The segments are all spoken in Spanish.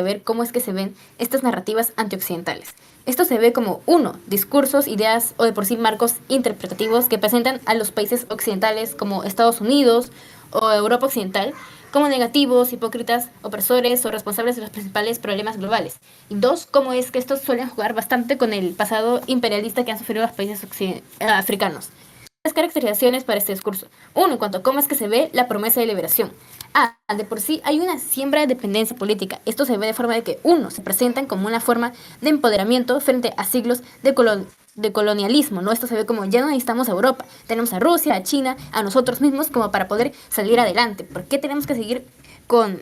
ver cómo es que se ven estas narrativas antioccidentales. Esto se ve como, uno, discursos, ideas o de por sí marcos interpretativos que presentan a los países occidentales como Estados Unidos o Europa Occidental como negativos, hipócritas, opresores o responsables de los principales problemas globales. Y dos, cómo es que estos suelen jugar bastante con el pasado imperialista que han sufrido los países africanos. Las caracterizaciones para este discurso. Uno, en cuanto a cómo es que se ve la promesa de liberación. De por sí hay una siembra de dependencia política. Esto se ve de forma de que, uno, se presentan como una forma de empoderamiento frente a siglos de colonialismo, ¿no? Esto se ve como ya no necesitamos a Europa, tenemos a Rusia, a China, a nosotros mismos como para poder salir adelante. ¿Por qué tenemos que seguir con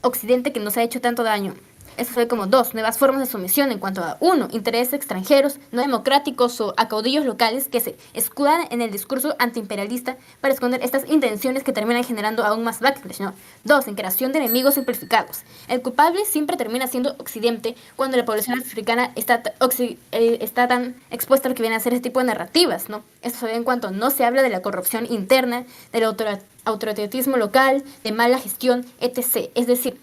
Occidente que nos ha hecho tanto daño? Eso se ve como dos, nuevas formas de sumisión en cuanto a, uno, intereses extranjeros, no democráticos o a caudillos locales que se escudan en el discurso antiimperialista para esconder estas intenciones que terminan generando aún más backlash, ¿no? Dos, en creación de enemigos simplificados. El culpable siempre termina siendo Occidente cuando la población africana está tan expuesta a lo que viene a ser este tipo de narrativas, ¿no? Esto se ve en cuanto no se habla de la corrupción interna, del autoritarismo local, de mala gestión, etc. Es decir,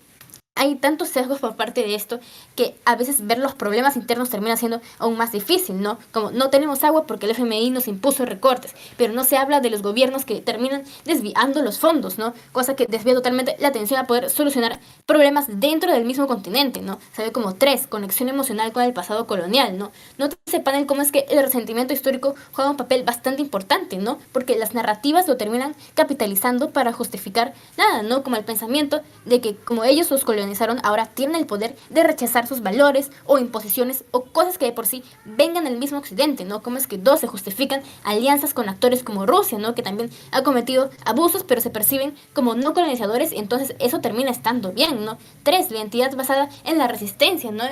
hay tantos sesgos por parte de esto que a veces ver los problemas internos termina siendo aún más difícil, ¿no? Como no tenemos agua porque el FMI nos impuso recortes, pero no se habla de los gobiernos que terminan desviando los fondos, ¿no? Cosa que desvía totalmente la atención a poder solucionar problemas dentro del mismo continente, ¿no? Se ve como tres, conexión emocional con el pasado colonial, ¿no? No se panel cómo es que el resentimiento histórico juega un papel bastante importante, ¿no? Porque las narrativas lo terminan capitalizando para justificar nada, ¿no? Como el pensamiento de que como ellos los colonizaron, ahora tienen el poder de rechazar sus valores o imposiciones o cosas que de por sí vengan del mismo occidente, ¿no? Como es que dos, se justifican alianzas con actores como Rusia, ¿no? Que también ha cometido abusos pero se perciben como no colonizadores y entonces eso termina estando bien, ¿no? Tres, la identidad basada en la resistencia, ¿no?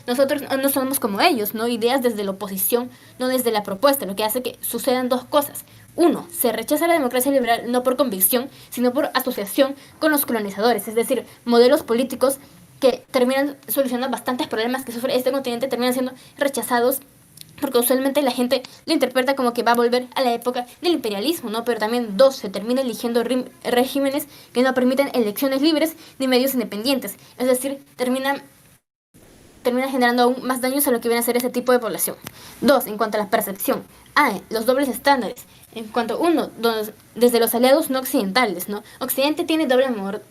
Nosotros no somos como ellos, ¿no? Ideas desde la oposición, no desde la propuesta, lo que hace que sucedan dos cosas. Uno, se rechaza la democracia liberal no por convicción, sino por asociación con los colonizadores, es decir, modelos políticos que terminan solucionando bastantes problemas que sufre este continente, terminan siendo rechazados porque usualmente la gente lo interpreta como que va a volver a la época del imperialismo, ¿no? Pero también dos, se termina eligiendo regímenes que no permiten elecciones libres ni medios independientes, es decir, termina generando aún más daños a lo que viene a ser ese tipo de población. Dos, en cuanto a la percepción. Los dobles estándares. En cuanto, uno, desde los aliados no occidentales, ¿no? Occidente tiene doble moral,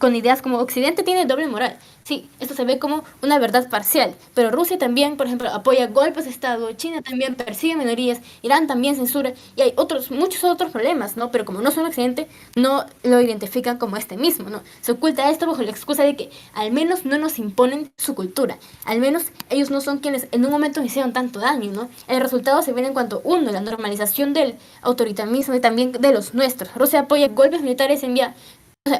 con ideas como Occidente tiene doble moral. Sí, esto se ve como una verdad parcial, pero Rusia también, por ejemplo, apoya golpes de Estado, China también persigue minorías, Irán también censura, y hay muchos otros problemas, ¿no? Pero como no son Occidente, no lo identifican como este mismo, ¿no? Se oculta esto bajo la excusa de que al menos no nos imponen su cultura, al menos ellos no son quienes en un momento hicieron tanto daño, ¿no? El resultado se ve en cuanto, uno, la normalización del autoritarismo y también de los nuestros. Rusia apoya golpes militares, envía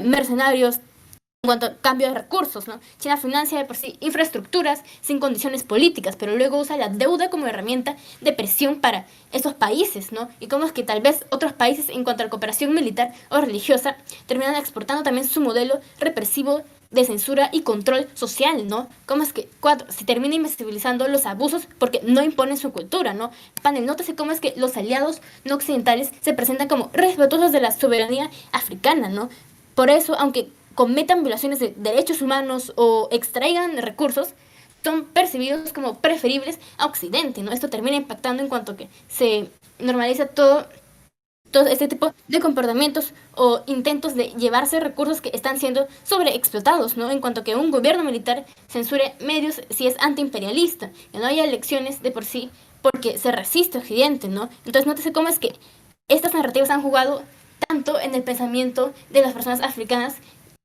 mercenarios en cuanto a cambio de recursos, ¿no? China financia de por sí infraestructuras sin condiciones políticas, pero luego usa la deuda como herramienta de presión para esos países, ¿no? Y cómo es que tal vez otros países en cuanto a la cooperación militar o religiosa terminan exportando también su modelo represivo de censura y control social, ¿no? Cómo es que, cuatro, se termina invisibilizando los abusos porque no imponen su cultura, ¿no? Panel, nótese cómo es que los aliados no occidentales se presentan como respetuosos de la soberanía africana, ¿no? Por eso, aunque cometan violaciones de derechos humanos o extraigan recursos, son percibidos como preferibles a Occidente, ¿no? Esto termina impactando en cuanto que se normaliza todo este tipo de comportamientos o intentos de llevarse recursos que están siendo sobreexplotados, ¿no? En cuanto que un gobierno militar censure medios si es antiimperialista, que no haya elecciones de por sí porque se resiste a Occidente, ¿no? Entonces nótese cómo es que estas narrativas han jugado tanto en el pensamiento de las personas africanas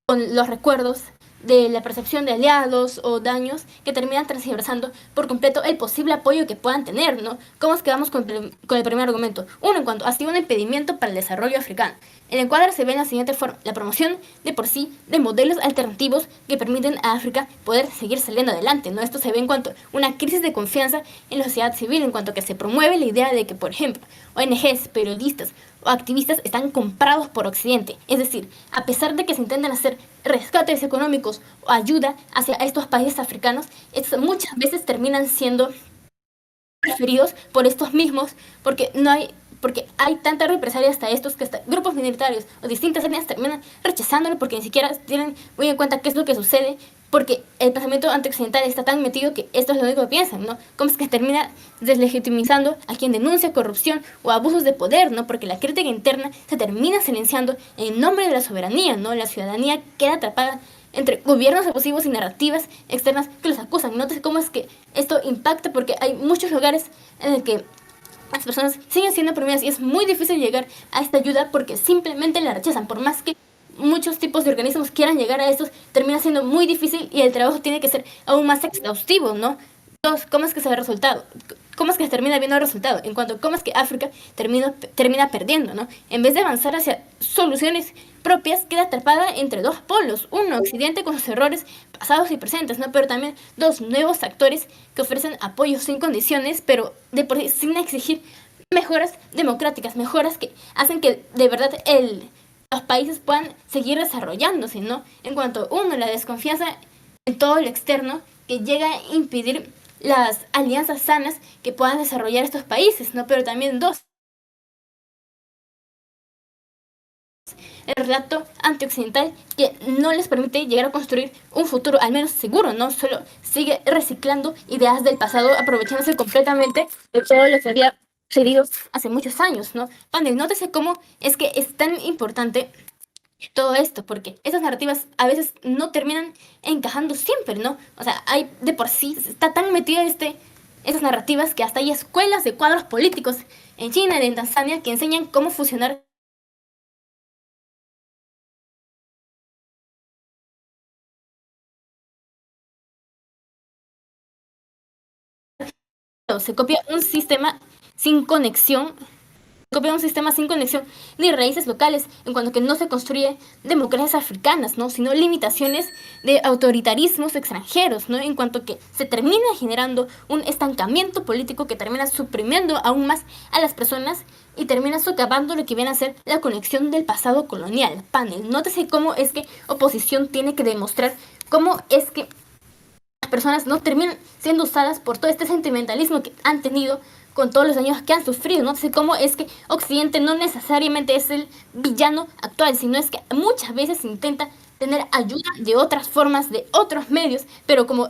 con los recuerdos de la percepción de aliados o daños que terminan transversando por completo el posible apoyo que puedan tener, ¿no? ¿Cómo es que vamos con el primer argumento? Uno, en cuanto ha sido un impedimento para el desarrollo africano. El encuadre se ve en la siguiente forma: la promoción de por sí de modelos alternativos que permiten a África poder seguir saliendo adelante, ¿no? Esto se ve en cuanto a una crisis de confianza en la sociedad civil, en cuanto a que se promueve la idea de que, por ejemplo, ONGs, periodistas o activistas están comprados por Occidente. Es decir, a pesar de que se intentan hacer rescates económicos o ayuda hacia estos países africanos, estos muchas veces terminan siendo preferidos por estos mismos porque no hay porque hay tanta represalia hasta estos que hasta grupos minoritarios o distintas etnias terminan rechazándolo porque ni siquiera tienen muy en cuenta qué es lo que sucede, porque el pensamiento antioccidental está tan metido que esto es lo único que piensan, ¿no? Cómo es que termina deslegitimizando a quien denuncia corrupción o abusos de poder, ¿no? Porque la crítica interna se termina silenciando en nombre de la soberanía, ¿no? La ciudadanía queda atrapada entre gobiernos abusivos y narrativas externas que los acusan. Nótese cómo es que esto impacta, porque hay muchos lugares en el que las personas siguen siendo oprimidas y es muy difícil llegar a esta ayuda porque simplemente la rechazan. Por más que muchos tipos de organismos quieran llegar a estos, termina siendo muy difícil y el trabajo tiene que ser aún más exhaustivo, ¿no? Dos, ¿cómo es que se ve el resultado? ¿Cómo es que se termina viendo el resultado? En cuanto a cómo es que África termina perdiendo, ¿no? En vez de avanzar hacia soluciones propias, queda atrapada entre dos polos. Uno, Occidente con sus errores pasados y presentes, ¿no? Pero también dos, nuevos actores que ofrecen apoyo sin condiciones, pero de por sí sin exigir mejoras democráticas, mejoras que hacen que de verdad los países puedan seguir desarrollándose, ¿no? En cuanto a uno, la desconfianza en todo lo externo que llega a impedir las alianzas sanas que puedan desarrollar estos países, ¿no? Pero también dos, el relato antioccidental que no les permite llegar a construir un futuro al menos seguro, ¿no? Solo sigue reciclando ideas del pasado, aprovechándose completamente de todo lo que había sucedido hace muchos años, ¿no? Panel, nótese cómo es que es tan importante todo esto, porque esas narrativas a veces no terminan encajando siempre, ¿no? O sea, hay de por sí, está tan metida esas narrativas que hasta hay escuelas de cuadros políticos en China y en Tanzania que enseñan cómo fusionar. Se copia un sistema sin conexión copia un sistema sin conexión ni raíces locales, en cuanto que no se construye democracias africanas, ¿no? Sino limitaciones de autoritarismos extranjeros, ¿no? En cuanto que se termina generando un estancamiento político que termina suprimiendo aún más a las personas y termina socavando lo que viene a ser la conexión del pasado colonial. Panel, nótese cómo es que oposición tiene que demostrar cómo es que las personas no terminan siendo usadas por todo este sentimentalismo que han tenido con todos los años que han sufrido. No sé cómo es que Occidente no necesariamente es el villano actual, sino es que muchas veces se intenta tener ayuda de otras formas, de otros medios, pero como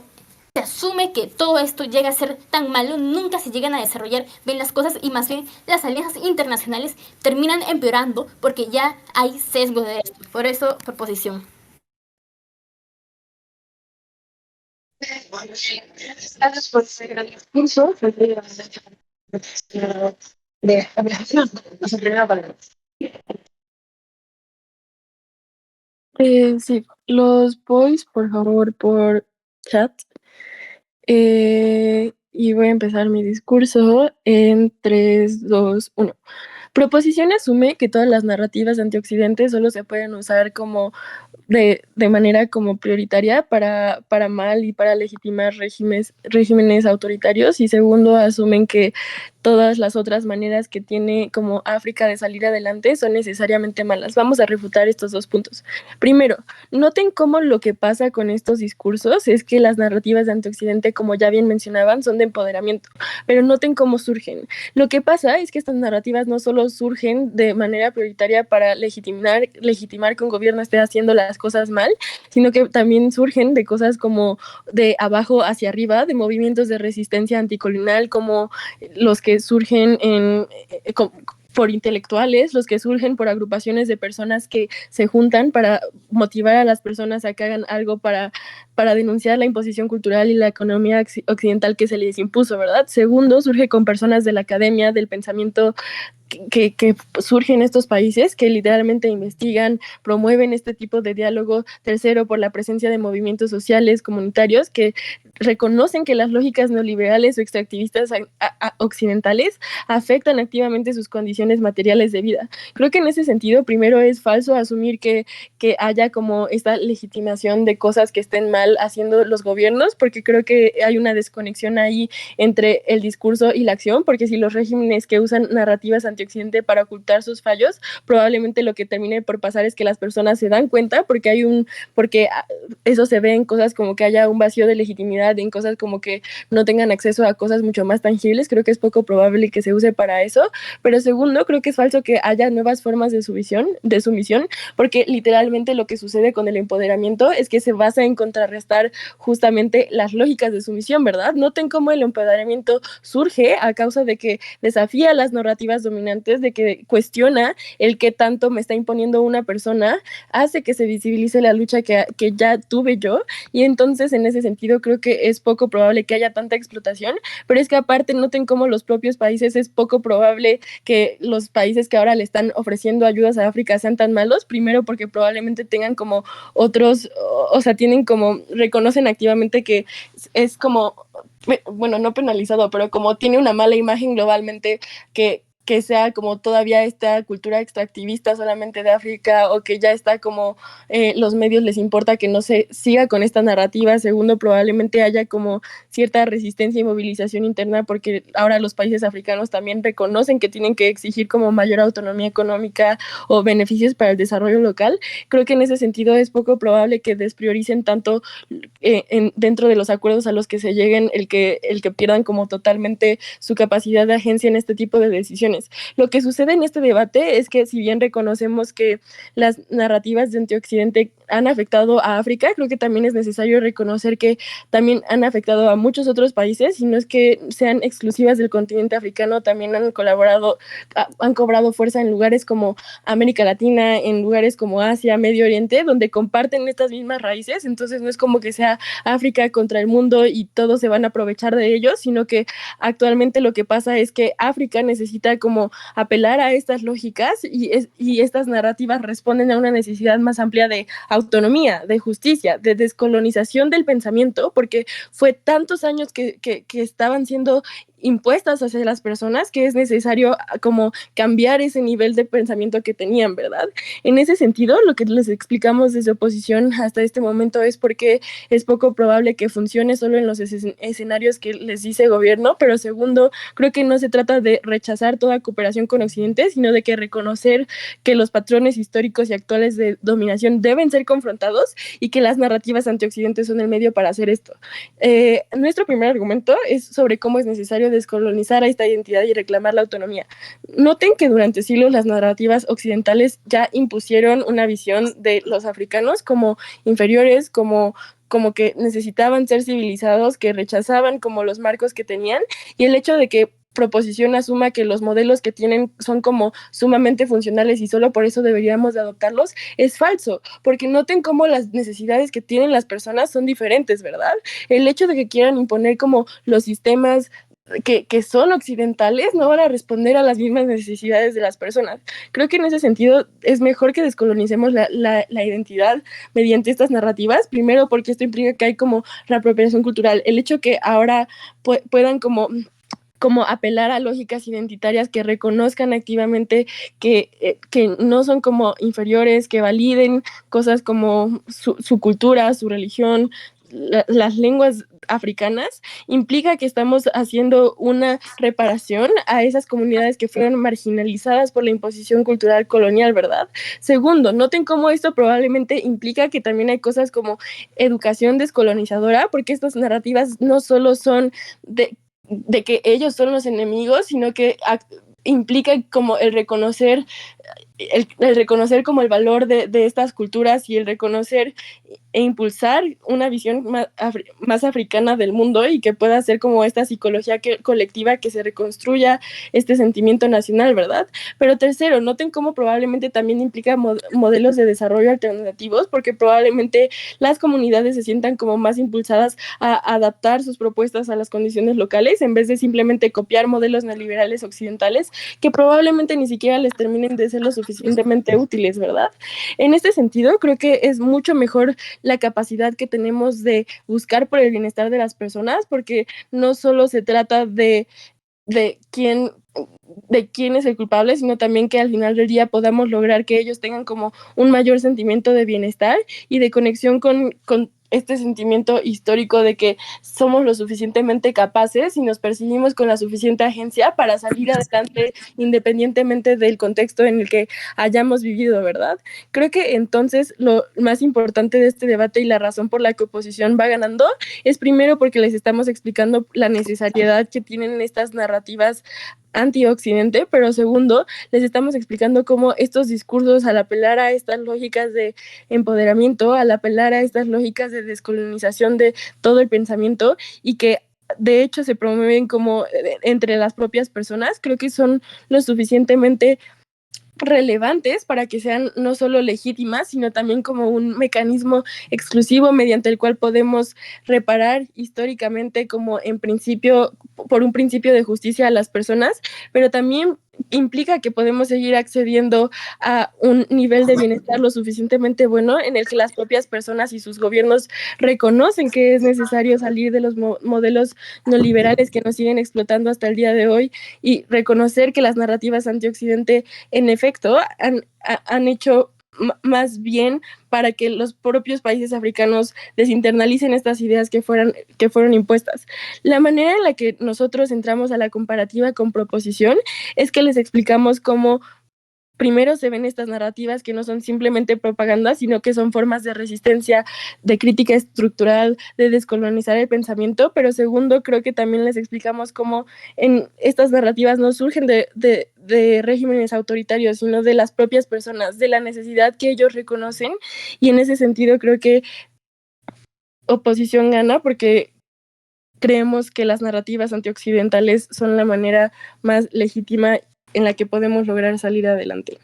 se asume que todo esto llega a ser tan malo, nunca se llegan a desarrollar bien las cosas y más bien las alianzas internacionales terminan empeorando porque ya hay sesgo de esto. Por eso, proposición. Gracias por ese gran discurso. De aplicación. Nuestra primera palabra. Sí, los voice, por favor, por chat. Y voy a empezar mi discurso en 3, 2, 1. Proposición asume que todas las narrativas antioccidentes solo se pueden usar como de manera como prioritaria para mal y para legitimar regímenes autoritarios. Y segundo, asumen que todas las otras maneras que tiene como África de salir adelante son necesariamente malas. Vamos a refutar estos dos puntos. Primero, noten cómo lo que pasa con estos discursos es que las narrativas de antioccidente, como ya bien mencionaban, son de empoderamiento, pero noten cómo surgen. Lo que pasa es que estas narrativas no solo surgen de manera prioritaria para legitimar que un gobierno esté haciendo las cosas mal, sino que también surgen de cosas como de abajo hacia arriba, de movimientos de resistencia anticolonial, como los que surgen por intelectuales, los que surgen por agrupaciones de personas que se juntan para motivar a las personas a que hagan algo para denunciar la imposición cultural y la economía occidental que se les impuso, ¿verdad? Segundo, surge con personas de la academia, del pensamiento que surge en estos países, que literalmente investigan, promueven este tipo de diálogo. Tercero, por la presencia de movimientos sociales, comunitarios, que reconocen que las lógicas neoliberales o extractivistas occidentales afectan activamente sus condiciones materiales de vida. Creo que en ese sentido, primero es falso asumir que haya como esta legitimación de cosas que estén mal haciendo los gobiernos, porque creo que hay una desconexión ahí entre el discurso y la acción, porque si los regímenes que usan narrativas antioccidente para ocultar sus fallos, probablemente lo que termine por pasar es que las personas se dan cuenta porque eso se ve en cosas como que haya un vacío de legitimidad, en cosas como que no tengan acceso a cosas mucho más tangibles. Creo que es poco probable que se use para eso, pero segundo, segundo, creo que es falso que haya nuevas formas de sumisión, porque literalmente lo que sucede con el empoderamiento es que se basa en contrarrestar justamente las lógicas de sumisión, ¿verdad? Noten cómo el empoderamiento surge a causa de que desafía las narrativas dominantes, de que cuestiona el que tanto me está imponiendo una persona, hace que se visibilice la lucha que ya tuve yo, y entonces en ese sentido creo que es poco probable que haya tanta explotación, pero es que aparte noten cómo los propios países es poco probable que los países que ahora le están ofreciendo ayudas a África sean tan malos, primero porque probablemente tengan como otros, o sea, tienen como, reconocen activamente que es como, bueno, no penalizado, pero como tiene una mala imagen globalmente que sea como todavía esta cultura extractivista solamente de África, o que ya está como los medios les importa que no se siga con esta narrativa. Segundo, probablemente haya como cierta resistencia y movilización interna porque ahora los países africanos también reconocen que tienen que exigir como mayor autonomía económica o beneficios para el desarrollo local. Creo que en ese sentido es poco probable que desprioricen tanto dentro de los acuerdos a los que se lleguen el que pierdan como totalmente su capacidad de agencia en este tipo de decisiones. Lo que sucede en este debate es que si bien reconocemos que las narrativas de antioxidante han afectado a África, creo que también es necesario reconocer que también han afectado a muchos otros países, y no es que sean exclusivas del continente africano, también han cobrado fuerza en lugares como América Latina, en lugares como Asia, Medio Oriente, donde comparten estas mismas raíces. Entonces no es como que sea África contra el mundo y todos se van a aprovechar de ellos, sino que actualmente lo que pasa es que África necesita como apelar a estas lógicas, y estas narrativas responden a una necesidad más amplia de autonomía, de justicia, de descolonización del pensamiento, porque fue tantos años que estaban siendo impuestas hacia las personas que es necesario como cambiar ese nivel de pensamiento que tenían, ¿verdad? En ese sentido, lo que les explicamos desde oposición hasta este momento es porque es poco probable que funcione solo en los escenarios que les dice el gobierno, pero segundo, creo que no se trata de rechazar toda cooperación con Occidente, sino de que reconocer que los patrones históricos y actuales de dominación deben ser confrontados y que las narrativas antioccidentes son el medio para hacer esto. Nuestro primer argumento es sobre cómo es necesario descolonizar a esta identidad y reclamar la autonomía. Noten que durante siglos las narrativas occidentales ya impusieron una visión de los africanos como inferiores, como que necesitaban ser civilizados, que rechazaban como los marcos que tenían, y el hecho de que proposición asuma que los modelos que tienen son como sumamente funcionales y solo por eso deberíamos de adoptarlos, es falso, porque noten cómo las necesidades que tienen las personas son diferentes, ¿verdad? El hecho de que quieran imponer como los sistemas que son occidentales no van a responder a las mismas necesidades de las personas. Creo que en ese sentido es mejor que descolonicemos la identidad mediante estas narrativas, primero porque esto implica que hay como reapropiación cultural, el hecho que ahora puedan como apelar a lógicas identitarias que reconozcan activamente que no son como inferiores, que validen cosas como su cultura, su religión, las lenguas africanas, implica que estamos haciendo una reparación a esas comunidades que fueron marginalizadas por la imposición cultural colonial, ¿verdad? Segundo, noten cómo esto probablemente implica que también hay cosas como educación descolonizadora, porque estas narrativas no solo son de que ellos son los enemigos, sino que implica como el reconocer como el valor de estas culturas, y el reconocer e impulsar una visión más africana del mundo, y que pueda ser como esta psicología colectiva, que se reconstruya este sentimiento nacional, ¿verdad? Pero tercero, noten cómo probablemente también implica modelos de desarrollo alternativos, porque probablemente las comunidades se sientan como más impulsadas a adaptar sus propuestas a las condiciones locales, en vez de simplemente copiar modelos neoliberales occidentales que probablemente ni siquiera les terminen de ser lo suficientemente útiles, ¿verdad? En este sentido, creo que es mucho mejor la capacidad que tenemos de buscar por el bienestar de las personas, porque no solo se trata de quién es el culpable, sino también que al final del día podamos lograr que ellos tengan como un mayor sentimiento de bienestar y de conexión con este sentimiento histórico de que somos lo suficientemente capaces y nos percibimos con la suficiente agencia para salir adelante independientemente del contexto en el que hayamos vivido, ¿verdad? Creo que entonces lo más importante de este debate y la razón por la que oposición va ganando es primero porque les estamos explicando la necesidad que tienen estas narrativas antioccidente, pero segundo, les estamos explicando cómo estos discursos, al apelar a estas lógicas de empoderamiento, al apelar a estas lógicas de descolonización de todo el pensamiento y que de hecho se promueven como entre las propias personas, creo que son lo suficientemente relevantes para que sean no solo legítimas, sino también como un mecanismo exclusivo mediante el cual podemos reparar históricamente como en principio, por un principio de justicia a las personas, pero también implica que podemos seguir accediendo a un nivel de bienestar lo suficientemente bueno en el que las propias personas y sus gobiernos reconocen que es necesario salir de los modelos neoliberales que nos siguen explotando hasta el día de hoy y reconocer que las narrativas antioccidente en efecto han hecho más bien para que los propios países africanos desinternalicen estas ideas que fueron impuestas. La manera en la que nosotros entramos a la comparativa con proposición es que les explicamos cómo primero se ven estas narrativas que no son simplemente propaganda, sino que son formas de resistencia, de crítica estructural, de descolonizar el pensamiento, pero segundo, creo que también les explicamos cómo en estas narrativas no surgen de regímenes autoritarios, sino de las propias personas, de la necesidad que ellos reconocen, y en ese sentido creo que oposición gana porque creemos que las narrativas antioccidentales son la manera más legítima en la que podemos lograr salir adelante.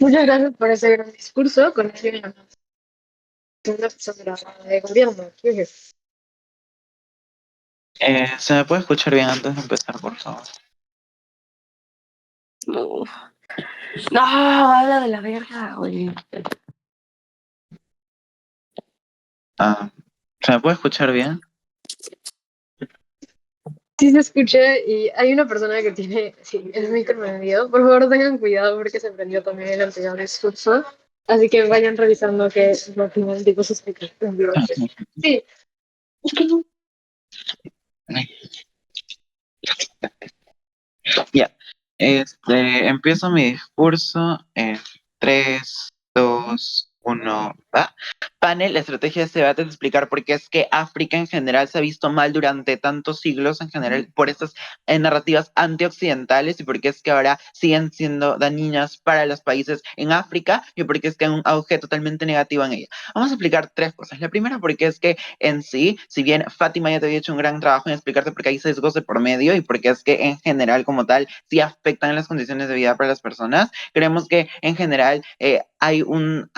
Muchas gracias por ese gran discurso. Con una persona de gobierno. ¿Se me puede escuchar bien antes de empezar, por favor? No, no, habla de la verga, güey. ¿Se me puede escuchar bien? Sí se escucha y hay una persona que tiene, sí, el micro prendido. Por favor, tengan cuidado porque se prendió también el anterior discurso. Así que vayan revisando que no tiene el tipo sus micros prendidos. Sí, Ya. Empiezo mi discurso en 3, 2, 1, ¿va? Panel, la estrategia de este debate es explicar por qué es que África en general se ha visto mal durante tantos siglos en general por estas narrativas antioccidentales y por qué es que ahora siguen siendo dañinas para los países en África y por qué es que hay un auge totalmente negativo en ella. Vamos a explicar tres cosas. La primera, porque es que en sí, si bien Fátima ya te había hecho un gran trabajo en explicarte por qué hay sesgos de por medio y por qué es que en general como tal sí afectan las condiciones de vida para las personas, creemos que en general hay un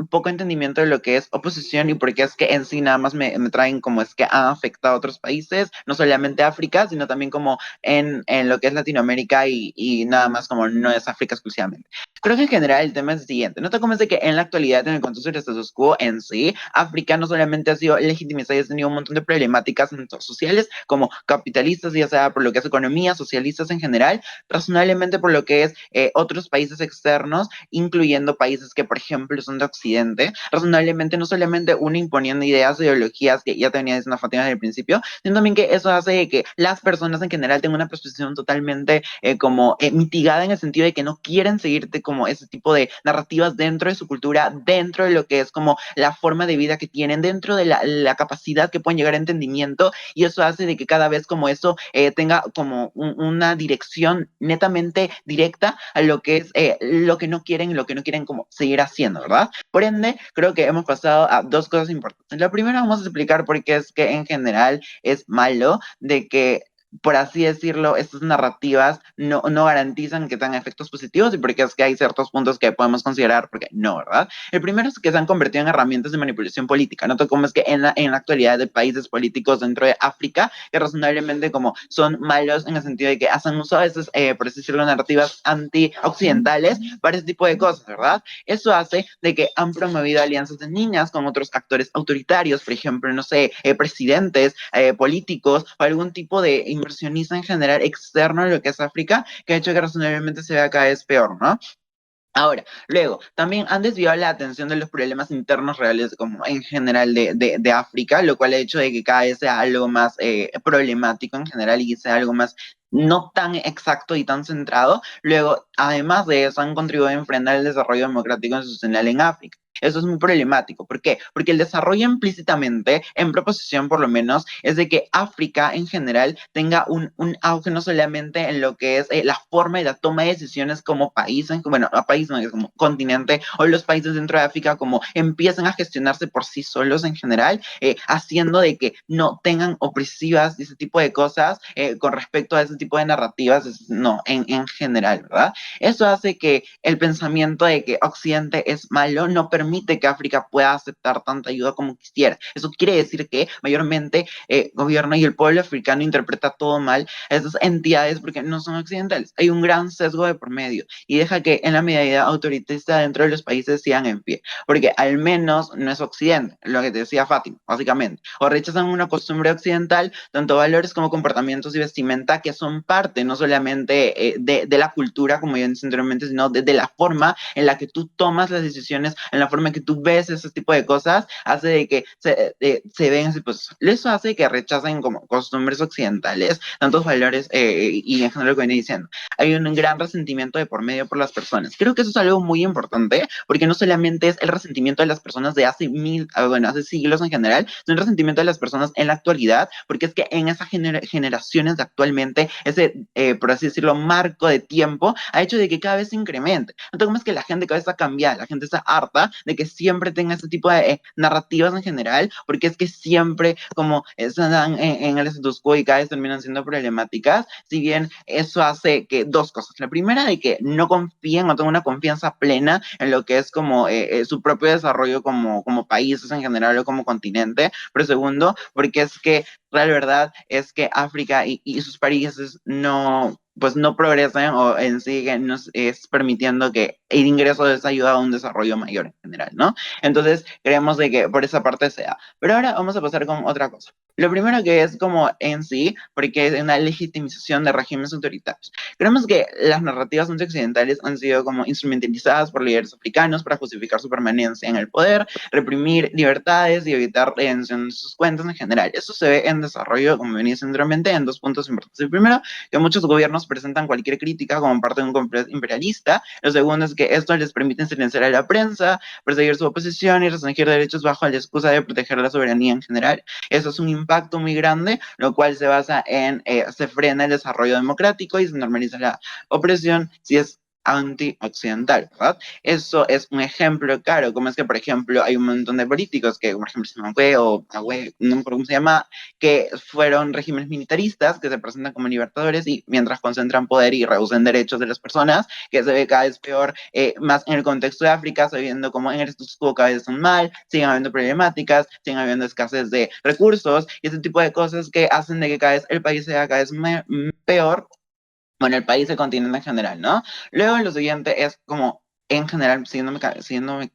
poco entendimiento de lo que es oposición y por qué es que en sí nada más me traen como es que han afectado a otros países, no solamente África, sino también como en lo que es Latinoamérica y nada más como no es África exclusivamente. Creo que en general el tema es el siguiente. No te convence que en la actualidad, en el contexto del status quo en sí, África no solamente ha sido legitimizada y ha tenido un montón de problemáticas sociales como capitalistas, ya sea por lo que es economía, socialistas en general, razonablemente por lo que es otros países externos, incluyendo países que, por ejemplo, son de Occidente, razonablemente no solamente uno imponiendo ideas, ideologías que ya tenía diciendo Fátima desde el principio, sino también que eso hace que las personas en general tengan una percepción totalmente como mitigada en el sentido de que no quieren seguirte como ese tipo de narrativas dentro de su cultura, dentro de lo que es como la forma de vida que tienen, dentro de la capacidad que pueden llegar a entendimiento, y eso hace de que cada vez como eso tenga como una dirección netamente directa a lo que es lo que no quieren y lo que no quieren como seguir haciendo, ¿verdad? Por ende, creo que hemos pasado a dos cosas importantes. La primera, vamos a explicar por qué es que en general es malo de que por así decirlo, estas narrativas no garantizan que tengan efectos positivos y porque es que hay ciertos puntos que podemos considerar porque no, ¿verdad? El primero es que se han convertido en herramientas de manipulación política, ¿no? Como es que en la actualidad de países políticos dentro de África que razonablemente como son malos en el sentido de que hacen uso de esas, por así decirlo, narrativas anti-occidentales para ese tipo de cosas, ¿verdad? Eso hace de que han promovido alianzas de niñas con otros actores autoritarios, por ejemplo, no sé, presidentes, políticos o algún tipo de inversionista en general externo a lo que es África, que ha hecho que razonablemente se vea cada vez peor, ¿no? Ahora, luego, también han desviado la atención de los problemas internos reales como en general de África, lo cual ha hecho de que cada vez sea algo más problemático en general y sea algo más no tan exacto y tan centrado. Luego, además de eso, han contribuido a enfrentar el desarrollo democrático institucional en África. Eso es muy problemático. ¿Por qué? Porque el desarrollo implícitamente, en proposición por lo menos, es de que África en general tenga un auge no solamente en lo que es la forma y la toma de decisiones como país, bueno, a país no, como continente, o los países dentro de África como empiezan a gestionarse por sí solos en general, haciendo de que no tengan opresivas y ese tipo de cosas con respecto a ese tipo de narrativas, no, en general, ¿verdad? Eso hace que el pensamiento de que Occidente es malo no permite que África pueda aceptar tanta ayuda como quisiera. Eso quiere decir que mayormente el gobierno y el pueblo africano interpreta todo mal a esas entidades porque no son occidentales. Hay un gran sesgo de por medio y deja que en la medida autoritista dentro de los países sigan en pie, porque al menos no es Occidente, lo que te decía Fátima, básicamente. O rechazan una costumbre occidental, tanto valores como comportamientos y vestimenta que son parte no solamente de la cultura, como ya dije anteriormente, sino de la forma en la que tú tomas las decisiones, en la forma en que tú ves ese tipo de cosas, hace de que se ven así, pues eso hace que rechacen como costumbres occidentales, tantos valores y en general lo que viene diciendo. Hay un gran resentimiento de por medio por las personas. Creo que eso es algo muy importante, porque no solamente es el resentimiento de las personas de hace hace siglos en general, sino el resentimiento de las personas en la actualidad, porque es que en esas generaciones de actualmente, ese, por así decirlo, marco de tiempo, ha hecho de que cada vez se incremente. Entonces, como es que la gente cada vez está cambiada, la gente está harta de que siempre tenga este tipo de narrativas en general, porque es que siempre como están en el status quo y cada vez terminan siendo problemáticas, si bien eso hace que dos cosas. La primera, de que no confíen o tengan una confianza plena en lo que es como su propio desarrollo como países en general o como continente, pero segundo, porque es que la verdad es que África y sus países no, pues no progresan o en sí que nos es permitiendo que el ingreso de esa ayuda a un desarrollo mayor en general, ¿no? Entonces, creemos de que por esa parte sea. Pero ahora vamos a pasar con otra cosa. Lo primero que es como en sí, porque es una legitimización de regímenes autoritarios. Creemos que las narrativas antioccidentales han sido como instrumentalizadas por líderes africanos para justificar su permanencia en el poder, reprimir libertades y evitar redención de sus cuentas en general. Eso se ve en desarrollo, como venía anteriormente, en dos puntos importantes. El primero, que muchos gobiernos presentan cualquier crítica como parte de un complot imperialista. Lo segundo es que esto les permite silenciar a la prensa, perseguir su oposición y restringir derechos bajo la excusa de proteger la soberanía en general. Eso es un impacto muy grande, lo cual se basa en se frena el desarrollo democrático y se normaliza la opresión si es anti-occidental, ¿verdad? Eso es un ejemplo claro, como es que, por ejemplo, hay un montón de políticos que, por ejemplo, Zimbabue o Zimbabue, no me acuerdo cómo se llama, que fueron regímenes militaristas que se presentan como libertadores y mientras concentran poder y reducen derechos de las personas, que se ve cada vez peor, más en el contexto de África, sabiendo cómo en el status quo cada vez están mal, siguen habiendo problemáticas, siguen habiendo escasez de recursos y ese tipo de cosas que hacen de que cada vez el país sea cada vez peor, bueno, el país, el continente en general, ¿no? Luego lo siguiente es como, en general,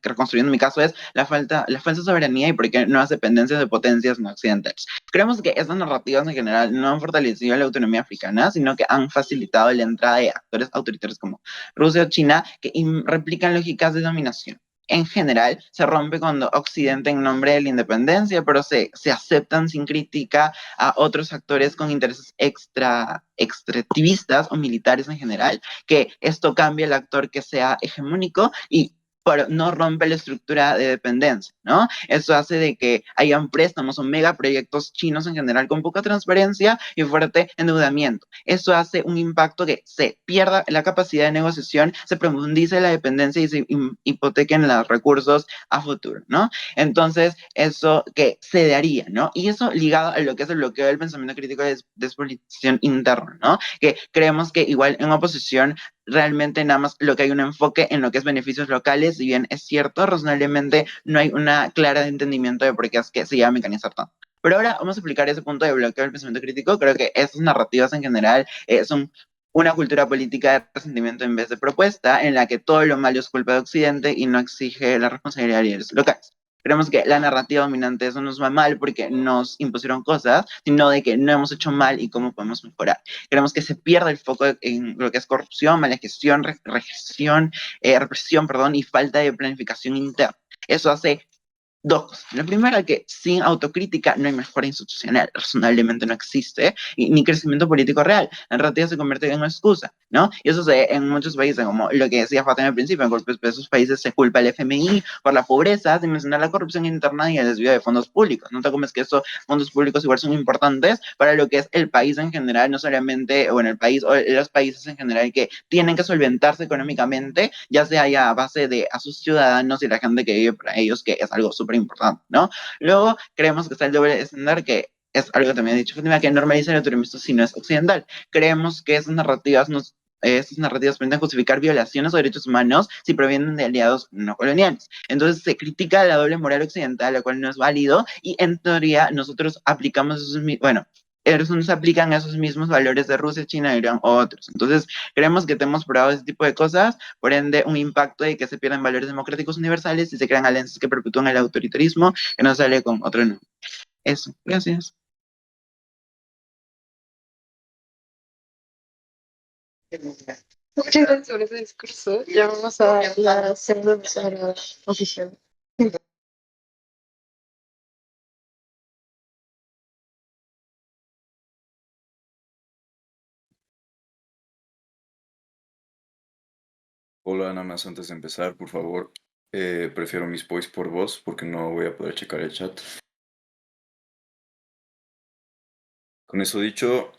reconstruyendo mi caso, es la falsa soberanía y por qué nuevas dependencias de potencias no occidentales. Creemos que estas narrativas en general no han fortalecido la autonomía africana, sino que han facilitado la entrada de actores autoritarios como Rusia o China que replican lógicas de dominación. En general, se rompe cuando Occidente en nombre de la independencia, pero se aceptan sin crítica a otros actores con intereses extractivistas o militares en general, que esto cambia el actor que sea hegemónico y pero no rompe la estructura de dependencia, ¿no? Eso hace de que hayan préstamos o megaproyectos chinos en general con poca transparencia y fuerte endeudamiento. Eso hace un impacto que se pierda la capacidad de negociación, se profundice la dependencia y se hipotequen los recursos a futuro, ¿no? Entonces, eso que se daría, ¿no? Y eso ligado a lo que es el bloqueo del pensamiento crítico de despolitización interna, ¿no? Que creemos que igual en oposición realmente nada más lo que hay un enfoque en lo que es beneficios locales, si bien es cierto, razonablemente no hay una clara entendimiento de por qué es que se llama mecanizar tanto. Pero ahora vamos a explicar ese punto de bloqueo del pensamiento crítico. Creo que esas narrativas en general son una cultura política de resentimiento en vez de propuesta, en la que todo lo malo es culpa de Occidente y no exige la responsabilidad de líderes locales. Creemos que la narrativa dominante eso nos va mal porque nos impusieron cosas, sino de que no hemos hecho mal y cómo podemos mejorar. Queremos que se pierda el foco en lo que es corrupción, mala gestión, represión, perdón, y falta de planificación interna. Eso hace dos cosas. La primera, que sin autocrítica no hay mejora institucional, razonablemente no existe, y ni crecimiento político real. La narrativa se convierte en una excusa, ¿no? Y eso se ve en muchos países, como lo que decía Fatima al principio, en esos países se culpa al FMI por la pobreza, sin mencionar la corrupción interna y el desvío de fondos públicos. No te comes que estos fondos públicos igual son importantes para lo que es el país en general, no solamente, bueno, el país o los países en general que tienen que solventarse económicamente, ya sea ya a base de a sus ciudadanos y la gente que vive para ellos, que es algo súper importante, ¿no? Luego, creemos que está el doble estándar, que es algo que también ha dicho Fátima, que normaliza el autonomismo si no es occidental. Creemos que esas narrativas permiten justificar violaciones a derechos humanos si provienen de aliados no coloniales. Entonces se critica la doble moral occidental, la cual no es válido, y en teoría nosotros aplicamos esos bueno, eso nos aplican esos mismos valores de Rusia, China, Irán o otros. Entonces, creemos que tenemos probado ese tipo de cosas, por ende, un impacto de que se pierden valores democráticos universales y se crean alianzas que perpetúan el autoritarismo, que no sale con otro no. Eso, gracias. Muchas gracias por ese discurso. Ya vamos a la segunda persona oficial. Hola, nada más antes de empezar, por favor, prefiero mis voice por voz porque no voy a poder checar el chat. Con eso dicho,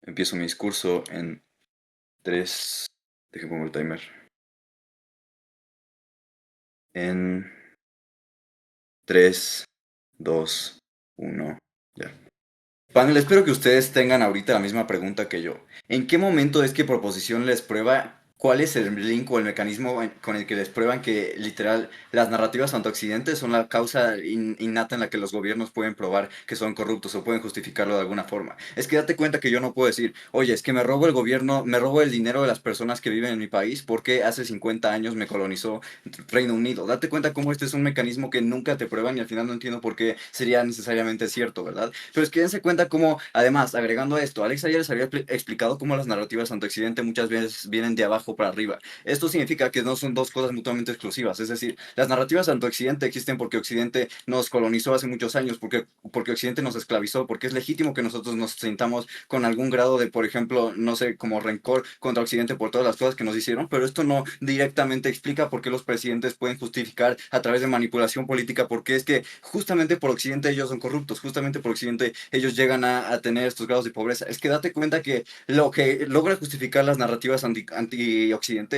empiezo mi discurso en 3. Dejen pongo el timer. En 3, 2, 1, ya. Panel, espero que ustedes tengan ahorita la misma pregunta que yo. ¿En qué momento es que Proposición les prueba cuál es el link o el mecanismo con el que les prueban que literal las narrativas anti-occidente son la causa innata en la que los gobiernos pueden probar que son corruptos o pueden justificarlo de alguna forma? Es que date cuenta que yo no puedo decir, oye, es que me robo el gobierno, me robo el dinero de las personas que viven en mi país porque hace 50 años me colonizó Reino Unido. Date cuenta cómo este es un mecanismo que nunca te prueban y al final no entiendo por qué sería necesariamente cierto, ¿verdad? Pero es que dense cuenta cómo, además, agregando a esto, Alex ayer les había explicado cómo las narrativas anti-occidente muchas veces vienen de abajo para arriba. Esto significa que no son dos cosas mutuamente exclusivas, es decir, las narrativas anti-occidente existen porque Occidente nos colonizó hace muchos años, porque Occidente nos esclavizó, porque es legítimo que nosotros nos sintamos con algún grado de, por ejemplo, no sé, como rencor contra Occidente por todas las cosas que nos hicieron, pero esto no directamente explica por qué los presidentes pueden justificar a través de manipulación política, porque es que justamente por Occidente ellos son corruptos, justamente por Occidente ellos llegan a tener estos grados de pobreza. Es que date cuenta que lo que logra justificar las narrativas anti-Occidente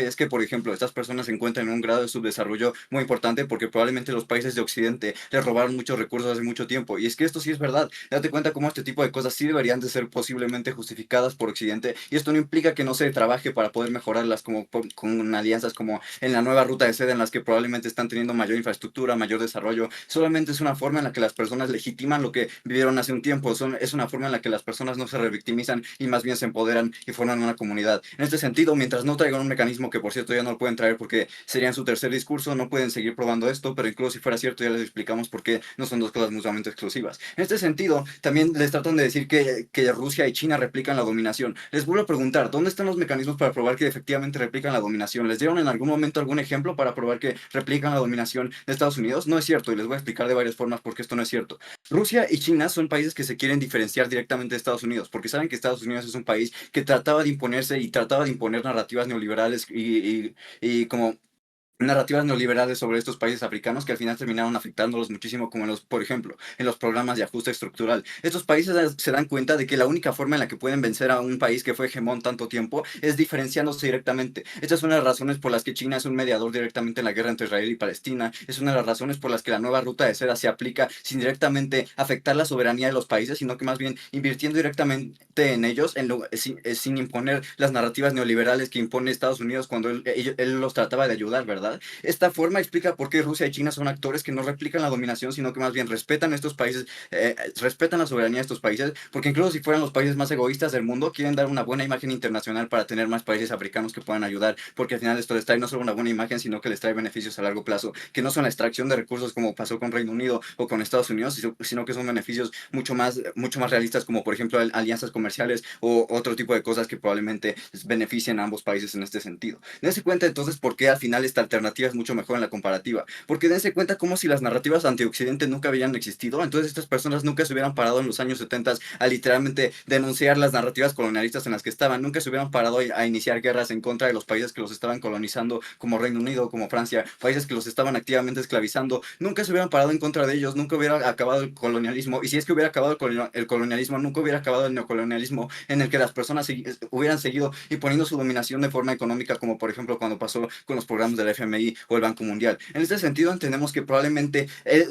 es que, por ejemplo, estas personas se encuentran en un grado de subdesarrollo muy importante porque probablemente los países de Occidente les robaron muchos recursos hace mucho tiempo. Y es que esto sí es verdad. Date cuenta cómo este tipo de cosas sí deberían de ser posiblemente justificadas por Occidente, y esto no implica que no se trabaje para poder mejorarlas como con alianzas como en la nueva ruta de seda, en las que probablemente están teniendo mayor infraestructura, mayor desarrollo. Solamente es una forma en la que las personas legitiman lo que vivieron hace un tiempo. Es una forma en la que las personas no se revictimizan y más bien se empoderan y forman una comunidad. En este sentido, mientras no traigan un mecanismo, que por cierto ya no lo pueden traer porque sería en su tercer discurso, no pueden seguir probando esto, pero incluso si fuera cierto ya les explicamos por qué no son dos cosas mutuamente exclusivas. En este sentido, también les tratan de decir que Rusia y China replican la dominación. Les vuelvo a preguntar, ¿dónde están los mecanismos para probar que efectivamente replican la dominación? ¿Les dieron en algún momento algún ejemplo para probar que replican la dominación de Estados Unidos? No es cierto, y les voy a explicar de varias formas por qué esto no es cierto. Rusia y China son países que se quieren diferenciar directamente de Estados Unidos, porque saben que Estados Unidos es un país que trataba de imponerse y trataba de imponer narrativas neoliberales y como narrativas neoliberales sobre estos países africanos que al final terminaron afectándolos muchísimo, como por ejemplo, en los programas de ajuste estructural. Estos países se dan cuenta de que la única forma en la que pueden vencer a un país que fue hegemón tanto tiempo es diferenciándose directamente. Esta es una de las razones por las que China es un mediador directamente en la guerra entre Israel y Palestina. Es una de las razones por las que la nueva ruta de seda se aplica sin directamente afectar la soberanía de los países, sino que más bien invirtiendo directamente en ellos, sin imponer las narrativas neoliberales que impone Estados Unidos cuando él los trataba de ayudar, ¿verdad? Esta forma explica por qué Rusia y China son actores que no replican la dominación, sino que más bien respetan estos países, respetan la soberanía de estos países, porque incluso si fueran los países más egoístas del mundo, quieren dar una buena imagen internacional para tener más países africanos que puedan ayudar, porque al final esto les trae no solo una buena imagen, sino que les trae beneficios a largo plazo, que no son la extracción de recursos como pasó con Reino Unido o con Estados Unidos, sino que son beneficios mucho más realistas, como por ejemplo alianzas comerciales o otro tipo de cosas que probablemente beneficien a ambos países en este sentido. Dense cuenta entonces por qué al final esta alternativa es mucho mejor en la comparativa. Porque dense cuenta como si las narrativas antioccidente nunca habían existido, entonces estas personas nunca se hubieran parado en los años 70 a literalmente denunciar las narrativas colonialistas en las que estaban, nunca se hubieran parado a iniciar guerras en contra de los países que los estaban colonizando, como Reino Unido, como Francia, países que los estaban activamente esclavizando, nunca se hubieran parado en contra de ellos, nunca hubiera acabado el colonialismo, y si es que hubiera acabado el colonialismo, nunca hubiera acabado el neocolonialismo, en el que las personas hubieran seguido imponiendo su dominación de forma económica, como por ejemplo cuando pasó con los programas del FMI o el Banco Mundial. En este sentido entendemos que probablemente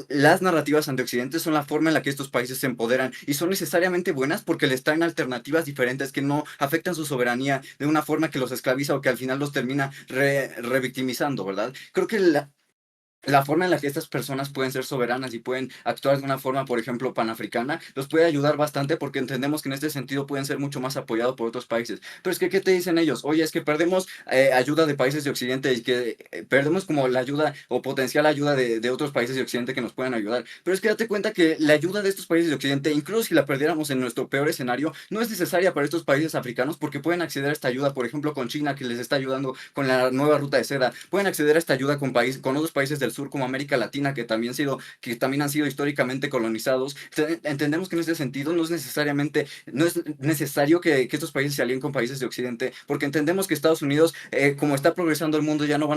las narrativas antioccidentes son la forma en la que estos países se empoderan y son necesariamente buenas porque les traen alternativas diferentes que no afectan su soberanía de una forma que los esclaviza o que al final los termina revictimizando, ¿verdad? Creo que la forma en la que estas personas pueden ser soberanas y pueden actuar de una forma, por ejemplo, panafricana, los puede ayudar bastante porque entendemos que en este sentido pueden ser mucho más apoyados por otros países. Pero es que, ¿qué te dicen ellos? Oye, es que perdemos ayuda de países de Occidente y que perdemos como la ayuda o potencial ayuda de otros países de Occidente que nos pueden ayudar. Pero es que date cuenta que la ayuda de estos países de Occidente, incluso si la perdiéramos en nuestro peor escenario, no es necesaria para estos países africanos porque pueden acceder a esta ayuda, por ejemplo, con China, que les está ayudando con la nueva ruta de seda. Pueden acceder a esta ayuda con otros países del sur como América Latina que también han sido históricamente colonizados. Entendemos que en este sentido no es necesario que estos países se alíen con países de Occidente, porque entendemos que Estados Unidos, como está progresando el mundo, ya no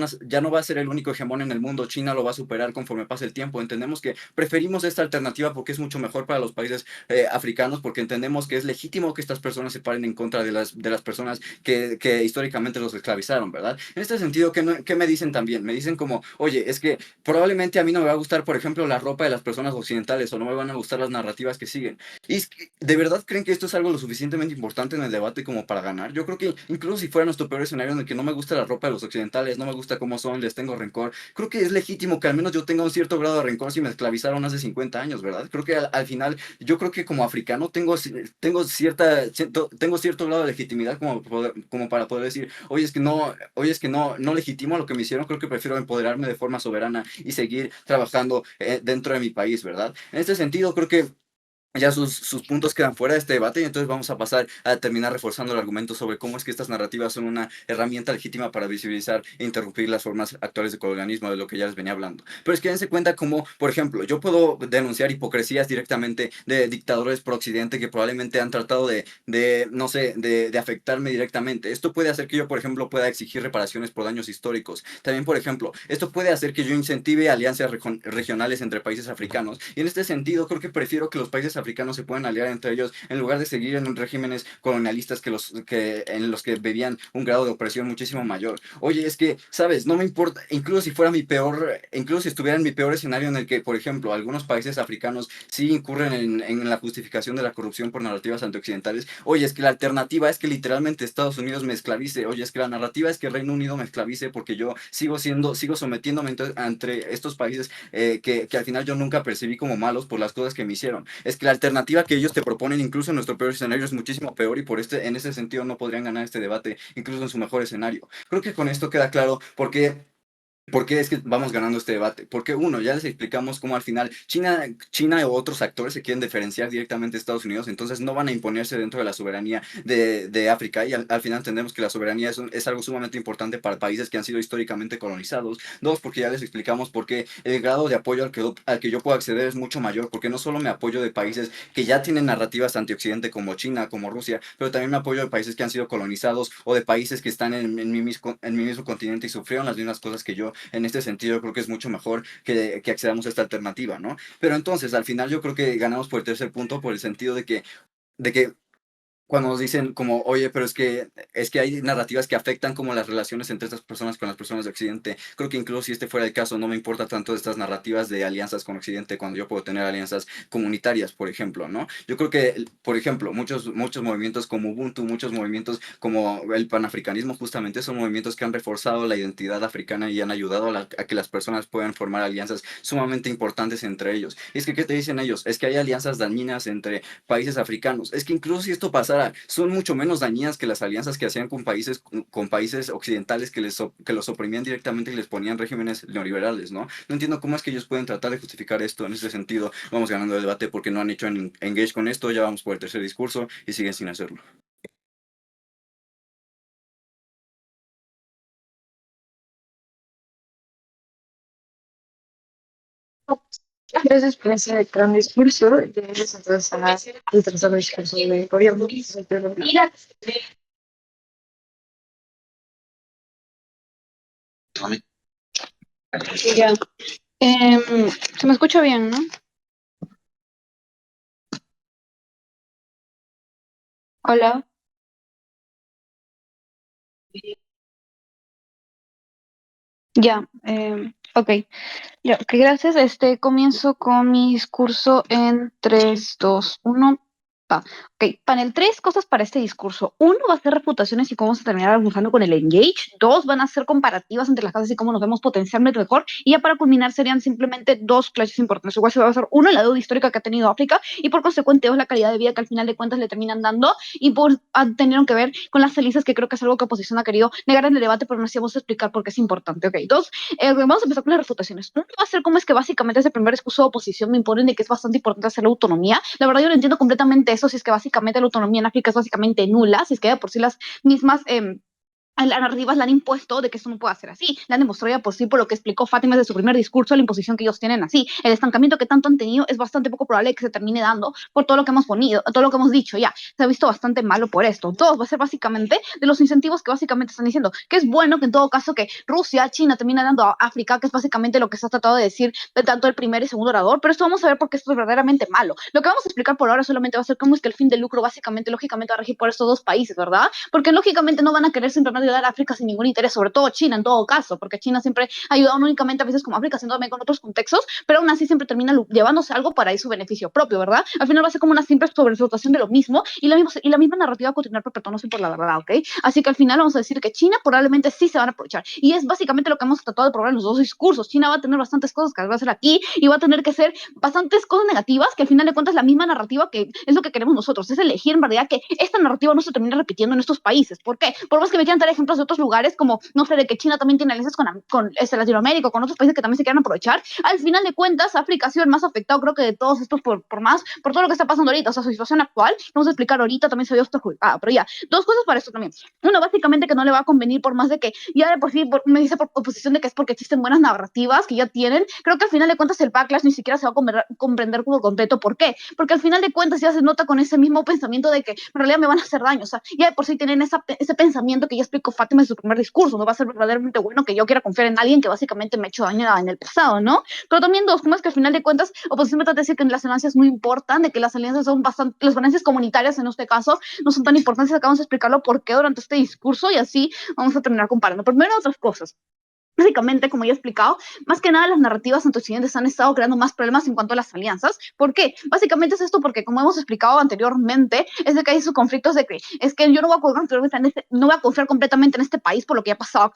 va a ser el único hegemón en el mundo. China lo va a superar conforme pase el tiempo. Entendemos que preferimos esta alternativa porque es mucho mejor para los países africanos, porque entendemos que es legítimo que estas personas se paren en contra de las personas que históricamente los esclavizaron, ¿verdad? En este sentido, ¿qué me dicen también? Me dicen como, oye, es que probablemente a mí no me va a gustar, por ejemplo, la ropa de las personas occidentales o no me van a gustar las narrativas que siguen. Y es que, ¿de verdad creen que esto es algo lo suficientemente importante en el debate como para ganar? Yo creo que incluso si fuera nuestro peor escenario en el que no me gusta la ropa de los occidentales, no me gusta cómo son, les tengo rencor, creo que es legítimo que al menos yo tenga un cierto grado de rencor si me esclavizaron hace 50 años, ¿verdad? Creo que al final, yo creo que como africano tengo cierto grado de legitimidad como para poder decir, oye, es que no legitimo lo que me hicieron, creo que prefiero empoderarme de forma soberana y seguir trabajando dentro de mi país, ¿verdad? En este sentido, creo que ya sus puntos quedan fuera de este debate y entonces vamos a pasar a terminar reforzando el argumento sobre cómo es que estas narrativas son una herramienta legítima para visibilizar e interrumpir las formas actuales de colonialismo, de lo que ya les venía hablando. Pero es que dense cuenta como, por ejemplo, yo puedo denunciar hipocresías directamente de dictadores pro occidente que probablemente han tratado no sé, de afectarme directamente. Esto puede hacer que yo, por ejemplo, pueda exigir reparaciones por daños históricos. También, por ejemplo, esto puede hacer que yo incentive alianzas regionales entre países africanos. Y en este sentido, creo que prefiero que los países africanos se puedan aliar entre ellos en lugar de seguir en regímenes colonialistas en los que vivían un grado de opresión muchísimo mayor. Oye, es que, ¿sabes? No me importa, incluso si estuviera en mi peor escenario en el que, por ejemplo, algunos países africanos sí incurren en la justificación de la corrupción por narrativas antioccidentales. Oye, es que la alternativa es que literalmente Estados Unidos me esclavice. Oye, es que la narrativa es que Reino Unido me esclavice porque yo sigo sometiéndome entre estos países que al final yo nunca percibí como malos por las cosas que me hicieron. Es que la alternativa que ellos te proponen, incluso en nuestro peor escenario, es muchísimo peor y en ese sentido no podrían ganar este debate, incluso en su mejor escenario. Creo que con esto queda claro ¿por qué es que vamos ganando este debate? Porque uno, ya les explicamos cómo al final China o otros actores se quieren diferenciar directamente de Estados Unidos, entonces no van a imponerse dentro de la soberanía de África y al final entendemos que la soberanía es algo sumamente importante para países que han sido históricamente colonizados. Dos, porque ya les explicamos por qué el grado de apoyo al que yo puedo acceder es mucho mayor, porque no solo me apoyo de países que ya tienen narrativas antioccidente como China, como Rusia, pero también me apoyo de países que han sido colonizados o de países que están en mi mismo continente y sufrieron las mismas cosas que yo. En este sentido, creo que es mucho mejor que accedamos a esta alternativa, ¿no? Pero entonces, al final yo creo que ganamos por el tercer punto, por el sentido de que cuando nos dicen como, oye, pero es que hay narrativas que afectan como las relaciones entre estas personas con las personas de Occidente. Creo que incluso si este fuera el caso, no me importa tanto estas narrativas de alianzas con Occidente cuando yo puedo tener alianzas comunitarias, por ejemplo, ¿no? Yo creo que, por ejemplo, muchos movimientos como Ubuntu, muchos movimientos como el panafricanismo, justamente son movimientos que han reforzado la identidad africana y han ayudado a que las personas puedan formar alianzas sumamente importantes entre ellos. Y es que, ¿qué te dicen ellos? Es que hay alianzas dañinas entre países africanos. Es que incluso si esto pasara, son mucho menos dañinas que las alianzas que hacían con países occidentales que los oprimían directamente y les ponían regímenes neoliberales, ¿no? No entiendo cómo es que ellos pueden tratar de justificar esto. En ese sentido, vamos ganando el debate porque no han hecho engage con esto, ya vamos por el tercer discurso y siguen sin hacerlo. Gracias por ese gran discurso. Lleguemos entonces al tercer discurso de gobierno. Ya. Se me escucha bien, ¿no? Hola. Ya. Ok. Ya, ok, gracias. Comienzo con mi discurso en 3, 2, 1. Va. Ok, panel 3, cosas para este discurso. Uno va a ser refutaciones y cómo vamos a terminar almorzando con el engage. Dos van a ser comparativas entre las casas y cómo nos vemos potencialmente mejor. Y ya para culminar serían simplemente dos clases importantes. Igual se va a hacer uno, la deuda histórica que ha tenido África y por consecuente dos, la calidad de vida que al final de cuentas le terminan dando y por tuvieron que ver con las cenizas, que creo que es algo que oposición ha querido negar en el debate, pero no sé, vamos a explicar por qué es importante. Ok, dos, vamos a empezar con las refutaciones. Uno va a ser cómo es que básicamente ese primer discurso de oposición me imponen de que es bastante importante hacer la autonomía. La verdad yo no entiendo completamente eso, si es que básicamente la autonomía en África es básicamente nula, si es que de por sí las mismas las narrativas le han impuesto de que eso no puede ser así. Le han demostrado ya por sí, por lo que explicó Fátima desde su primer discurso, la imposición que ellos tienen así. El estancamiento que tanto han tenido es bastante poco probable que se termine dando por todo lo que hemos ponido, todo lo que hemos dicho ya. Se ha visto bastante malo por esto. Dos, va a ser básicamente de los incentivos que básicamente están diciendo, que es bueno que en todo caso que Rusia, China termine dando a África, que es básicamente lo que se ha tratado de decir de tanto el primer y segundo orador, pero esto vamos a ver porque esto es verdaderamente malo. Lo que vamos a explicar por ahora solamente va a ser cómo es que el fin de lucro básicamente, lógicamente, va a regir por estos dos países, ¿verdad? Porque lógicamente no van a querer simplemente ayudar a África sin ningún interés, sobre todo China en todo caso, porque China siempre ha ayudado no únicamente a veces como África, sino también con otros contextos, pero aún así siempre termina llevándose algo para su beneficio propio, ¿verdad? Al final va a ser como una simple sobreexplotación de lo mismo y la misma narrativa va a continuar perpetuándose por la verdad, ¿ok? Así que al final vamos a decir que China probablemente sí se van a aprovechar y es básicamente lo que hemos tratado de probar en los dos discursos. China va a tener bastantes cosas que va a hacer aquí y va a tener que ser bastantes cosas negativas que al final de cuentas la misma narrativa que es lo que queremos nosotros, es elegir en realidad que esta narrativa no se termine repitiendo en estos países. ¿Por qué? Por más que me quieran dar ejemplos de otros lugares, como, no sé, de que China también tiene alianzas con Latinoamérica, con otros países que también se quieran aprovechar, al final de cuentas, África ha sido el más afectado, creo que de todos estos, por todo lo que está pasando ahorita, o sea, su situación actual, vamos a explicar ahorita, también se vio perjudicada, pero ya, dos cosas para esto también. Uno, básicamente que no le va a convenir, por más de que ya de por sí me dice por oposición de que es porque existen buenas narrativas que ya tienen, creo que al final de cuentas el backlash ni siquiera se va a comprender por completo. ¿Por qué? Porque al final de cuentas ya se nota con ese mismo pensamiento de que en realidad me van a hacer daño, o sea, ya de por sí tienen ese pensamiento que ya explicó Fátima en su primer discurso, no va a ser verdaderamente bueno que yo quiera confiar en alguien que básicamente me ha hecho daño en el pasado, ¿no? Pero también dos, como es que al final de cuentas, oposición me trata de decir que las alianzas no importan, de que las alianzas son bastante, las alianzas comunitarias en este caso no son tan importantes, acabamos de explicarlo por qué durante este discurso y así vamos a terminar comparando. Primero otras cosas. Básicamente, como ya he explicado, más que nada las narrativas antiocidentes han estado creando más problemas en cuanto a las alianzas. ¿Por qué? Básicamente es esto porque, como hemos explicado anteriormente, es de que hay esos conflictos de que es que yo no voy a confiar, no voy a confiar completamente en este país por lo que ha pasado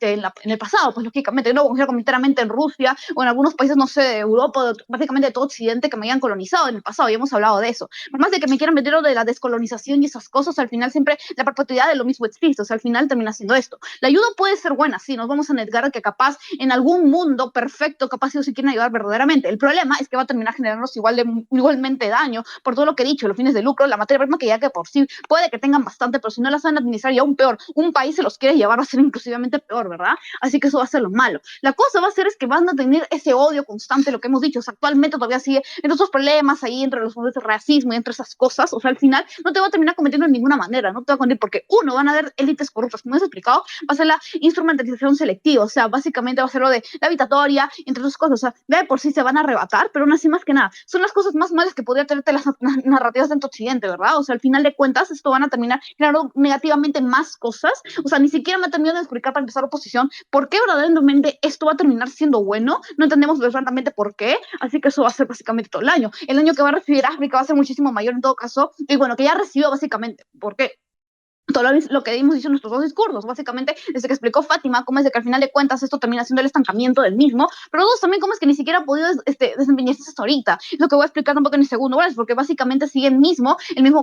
en el pasado, pues lógicamente yo no voy a confiar completamente en Rusia o en algunos países, no sé, de Europa, básicamente de todo Occidente que me hayan colonizado en el pasado, y hemos hablado de eso. Por más de que me quieran meter de la descolonización y esas cosas, al final siempre la perpetuidad de lo mismo existe, o sea, al final termina siendo esto. La ayuda puede ser buena, sí, nos vamos a que capaz en algún mundo perfecto, capaz ellos sí quieren ayudar verdaderamente. El problema es que va a terminar generándonos igualmente daño por todo lo que he dicho, los fines de lucro, la materia prima que ya que por sí puede que tengan bastante, pero si no la saben administrar ya aún peor, un país se los quiere llevar a ser inclusivamente peor, ¿verdad? Así que eso va a ser lo malo. La cosa va a ser es que van a tener ese odio constante, lo que hemos dicho, o sea, actualmente todavía sigue entre esos problemas ahí entre los modelos de racismo y entre esas cosas, o sea, al final no te va a terminar cometiendo de ninguna manera, no te va a convenir porque uno, van a haber élites corruptas, como he explicado, va a ser la instrumentalización selectiva, o sea, básicamente va a ser lo de la habitatoria, entre otras cosas, o sea, de por sí se van a arrebatar, pero aún así más que nada, son las cosas más malas que podría tenerte las narrativas dentro de Occidente, ¿verdad? O sea, al final de cuentas, esto van a terminar generando negativamente más cosas, o sea, ni siquiera me ha terminado de explicar para empezar oposición por qué verdaderamente esto va a terminar siendo bueno, no entendemos verdaderamente por qué, así que eso va a ser básicamente todo el año que va a recibir África va a ser muchísimo mayor en todo caso, y bueno, que ya recibió básicamente, ¿por qué? Todo lo que hemos dicho en nuestros dos discursos, básicamente, desde que explicó Fátima, cómo es de que al final de cuentas esto termina siendo el estancamiento del mismo, pero dos, también cómo es que ni siquiera ha podido desempeñarse hasta ahorita. Es lo que voy a explicar un poco en el segundo, ¿vale? Porque básicamente sigue el mismo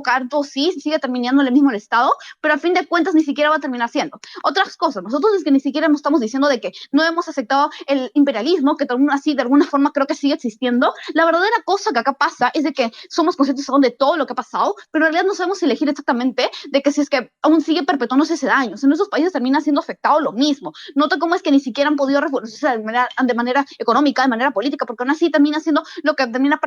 cargo, sí, sigue terminando en el mismo el Estado, pero a fin de cuentas ni siquiera va a terminar siendo. Otras cosas, nosotros es que ni siquiera nos estamos diciendo de que no hemos aceptado el imperialismo, que aún así de alguna forma creo que sigue existiendo. La verdadera cosa que acá pasa es de que somos conscientes aún de todo lo que ha pasado, pero en realidad no sabemos elegir exactamente de que si es que que aún sigue perpetuándose ese daño. O sea, en esos países termina siendo afectado lo mismo. Nota cómo es que ni siquiera han podido revolucionarse de manera económica, de manera política, porque aún así termina siendo lo que termina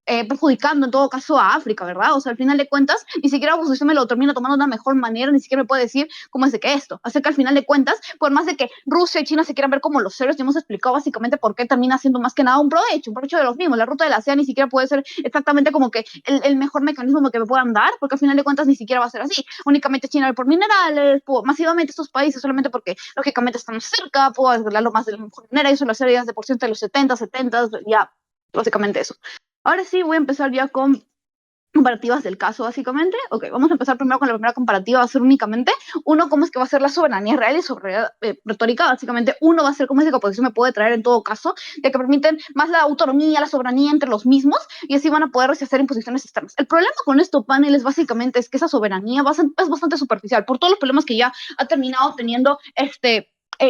perjudicando en todo caso a África, ¿verdad? O sea, al final de cuentas, ni siquiera la oposición me lo termina tomando de una mejor manera, ni siquiera me puede decir cómo es de que esto. Así que al final de cuentas, por más de que Rusia y China se quieran ver como los héroes, ya hemos explicado básicamente por qué termina siendo más que nada un provecho de los mismos. La ruta de la SEA ni siquiera puede ser exactamente como que el mejor mecanismo que me puedan dar, porque al final de cuentas ni siquiera va a ser así. Únicamente China por minerales, masivamente estos países, solamente porque lógicamente están cerca, puedo arreglarlo más de la mejor manera, y eso lo haría de por ciento de los 70, ya, básicamente eso. Ahora sí, voy a empezar ya con comparativas del caso, básicamente. Ok, vamos a empezar primero con la primera comparativa, va a ser únicamente uno, cómo es que va a ser la soberanía real y soberanía retórica. Básicamente, uno va a ser cómo es que la oposición me puede traer en todo caso, de que permiten más la autonomía, la soberanía entre los mismos, y así van a poder rechazar imposiciones externas. El problema con estos paneles, básicamente, es que esa soberanía es bastante superficial, por todos los problemas que ya ha terminado teniendo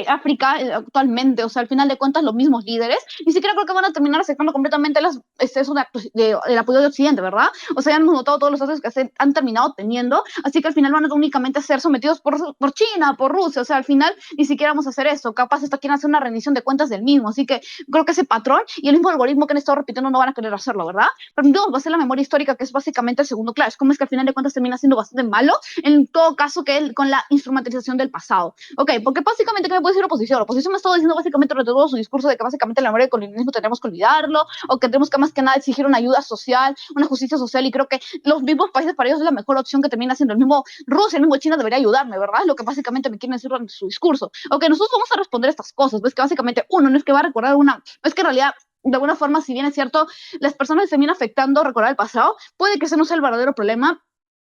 África actualmente. O sea, al final de cuentas, los mismos líderes ni siquiera creo que van a terminar aceptando completamente eso del apoyo de Occidente, ¿verdad? O sea, ya hemos notado todos los años que han terminado teniendo, así que al final van a únicamente ser sometidos por China, por Rusia. O sea, al final ni siquiera vamos a hacer eso. Capaz esto quieren hacer una rendición de cuentas del mismo, así que creo que ese patrón y el mismo algoritmo que han estado repitiendo no van a querer hacerlo, ¿verdad? Pero no, va a ser la memoria histórica, que es básicamente el segundo clash. Cómo es que al final de cuentas termina siendo bastante malo, en todo caso, que con la instrumentalización del pasado. Ok, porque básicamente, ¿qué me puede decir la oposición? La oposición me ha estado diciendo básicamente durante todo su discurso de que básicamente la memoria del colonialismo tenemos que olvidarlo, o que tenemos que más que nada exigir una ayuda social, una justicia social, y creo que los mismos países para ellos es la mejor opción que termina siendo. El mismo Rusia, el mismo China debería ayudarme, ¿verdad? Es lo que básicamente me quieren decir durante su discurso. Ok, nosotros vamos a responder estas cosas, ves que básicamente uno no es que va a recordar no es que en realidad de alguna forma, si bien es cierto, las personas se terminan afectando recordar el pasado, puede que ese no sea el verdadero problema.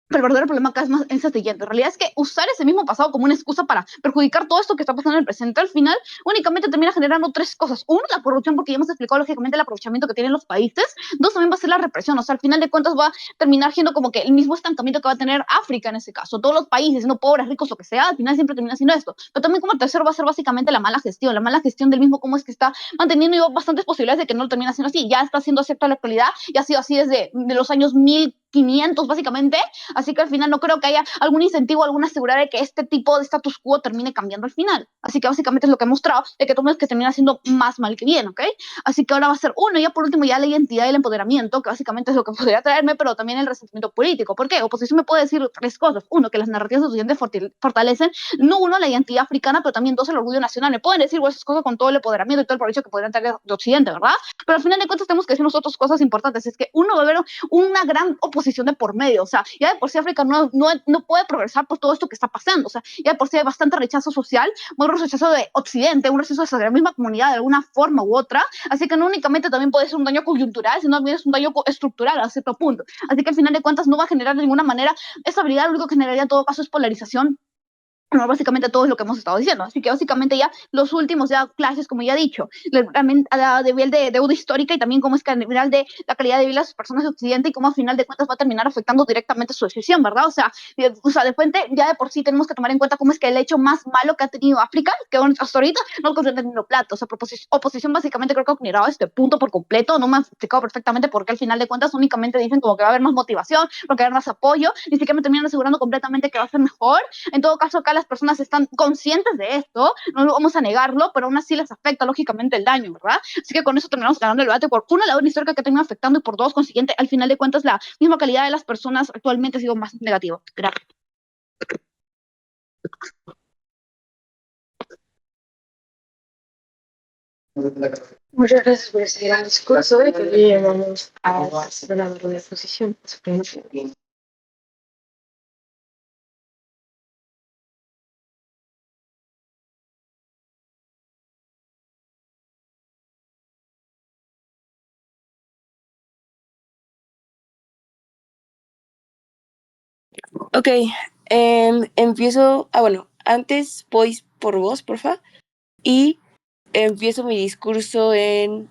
Pero el verdadero problema acá es más es el siguiente. En realidad es que usar ese mismo pasado como una excusa para perjudicar todo esto que está pasando en el presente, al final únicamente termina generando tres cosas. Uno, la corrupción, porque ya hemos explicado lógicamente el aprovechamiento que tienen los países. Dos, también va a ser la represión. O sea, al final de cuentas va a terminar siendo como que el mismo estancamiento que va a tener África en ese caso. Todos los países, siendo pobres, ricos, lo que sea, al final siempre termina siendo esto. Pero también como tercero va a ser básicamente la mala gestión del mismo, cómo es que está manteniendo bastantes posibilidades de que no lo termine siendo así. Ya está siendo cierto en la actualidad y ha sido así desde los años 1500 básicamente. Así que al final no creo que haya algún incentivo, alguna seguridad de que este tipo de status quo termine cambiando al final. Así que básicamente es lo que he mostrado, de que todo es que termina siendo más mal que bien, ¿ok? Así que ahora va a ser uno, y ya por último ya la identidad y el empoderamiento, que básicamente es lo que podría traerme, pero también el resentimiento político. ¿Por qué? Oposición me puede decir tres cosas. Uno, que las narrativas estudiantes fortalecen, no uno, la identidad africana, pero también dos, el orgullo nacional. Me pueden decir esas cosas con todo el empoderamiento y todo el provecho que podrían traer de Occidente, ¿verdad? Pero al final de cuentas tenemos que decir nosotros cosas importantes. Es que uno va a haber una gran oposición de por medio. O sea, ya de por sí África no puede progresar por todo esto que está pasando. O sea, ya de por sí hay bastante rechazo social, muy rechazo de Occidente, un rechazo de la misma comunidad de alguna forma u otra. Así que no únicamente también puede ser un daño coyuntural, sino también es un daño estructural a cierto punto. Así que al final de cuentas no va a generar de ninguna manera estabilidad. Lo único que generaría en todo caso es polarización. No, básicamente todo es lo que hemos estado diciendo. Así que básicamente ya los últimos ya clases, como ya he dicho, a nivel de deuda histórica, y también cómo es que a nivel de la calidad de vida de las personas de Occidente, y cómo a final de cuentas va a terminar afectando directamente su decisión, ¿verdad? O sea, de frente ya de por sí tenemos que tomar en cuenta cómo es que el hecho más malo que ha tenido África, que hasta ahorita no lo considero en plato. O sea, oposición básicamente creo que ha ignorado este punto por completo. No me han explicado perfectamente por qué al final de cuentas únicamente dicen como que va a haber más motivación, porque va a haber más apoyo, ni siquiera me terminan asegurando completamente que va a ser mejor. En todo caso, acá las personas están conscientes de esto, no vamos a negarlo, pero aún así les afecta lógicamente el daño, ¿verdad? Así que con eso terminamos ganando el debate por una, la histórica que termina afectando, y por dos, consiguiente, al final de cuentas, la misma calidad de las personas actualmente ha sido más negativa. Gracias. Muchas gracias por ese gran discurso, y que llegamos a la de exposición. Ok, empiezo. Bueno, antes voy por vos, porfa. Y empiezo mi discurso en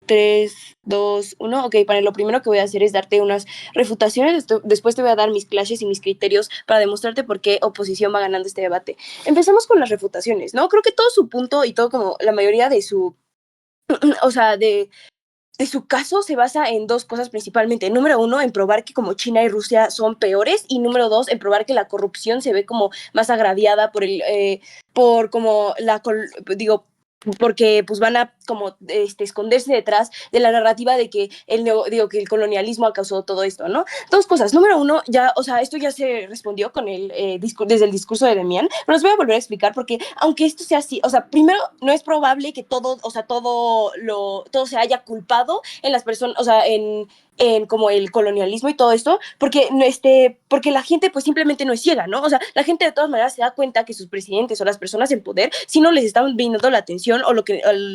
3, 2, 1. Ok, para lo primero que voy a hacer es darte unas refutaciones. Después te voy a dar mis clashes y mis criterios para demostrarte por qué oposición va ganando este debate. Empezamos con las refutaciones, ¿no? Creo que todo su punto y todo como la mayoría de su. O sea, de de su caso se basa en dos cosas principalmente. Número uno, en probar que como China y Rusia son peores, y número dos, en probar que la corrupción se ve como más agraviada por como digo, porque pues van a como esconderse detrás de la narrativa de que que el colonialismo ha causado todo esto, ¿no? Dos cosas. Número uno, ya, o sea, esto ya se respondió con desde el discurso de Demian, pero les voy a volver a explicar porque aunque esto sea así, o sea, primero no es probable que todo, o sea, todo se haya culpado en las personas, o sea, en como el colonialismo y todo esto, porque la gente pues simplemente no es ciega, ¿no? O sea, la gente de todas maneras se da cuenta que sus presidentes o las personas en poder si no les están brindando la atención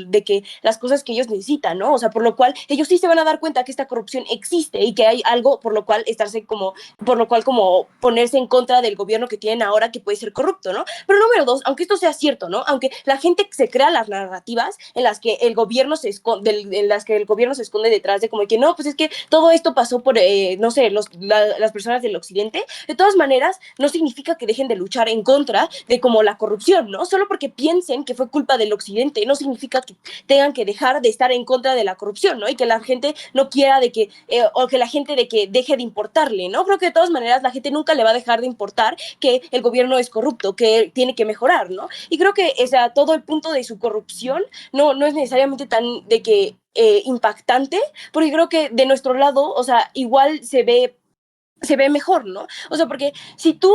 de que las cosas que ellos necesitan, ¿no? O sea, por lo cual ellos sí se van a dar cuenta que esta corrupción existe y que hay algo por lo cual como ponerse en contra del gobierno que tienen ahora que puede ser corrupto, ¿no? Pero número dos, aunque esto sea cierto, ¿no? Aunque la gente se crea las narrativas en las que el gobierno se esconde detrás de como que no, pues es que todo esto pasó por, no sé, las personas del occidente, de todas maneras, no significa que dejen de luchar en contra de como la corrupción, ¿no? Solo porque piensen que fue culpa del occidente, no significa que tengan que dejar de estar en contra de la corrupción, ¿no? Y que la gente no quiera o que la gente de que deje de importarle, ¿no? Creo que de todas maneras la gente nunca le va a dejar de importar que el gobierno es corrupto, que tiene que mejorar, ¿no? Y creo que, o sea, todo el punto de su corrupción no es necesariamente tan de que impactante, porque creo que de nuestro lado, o sea, igual se ve mejor, ¿no? O sea, porque si tú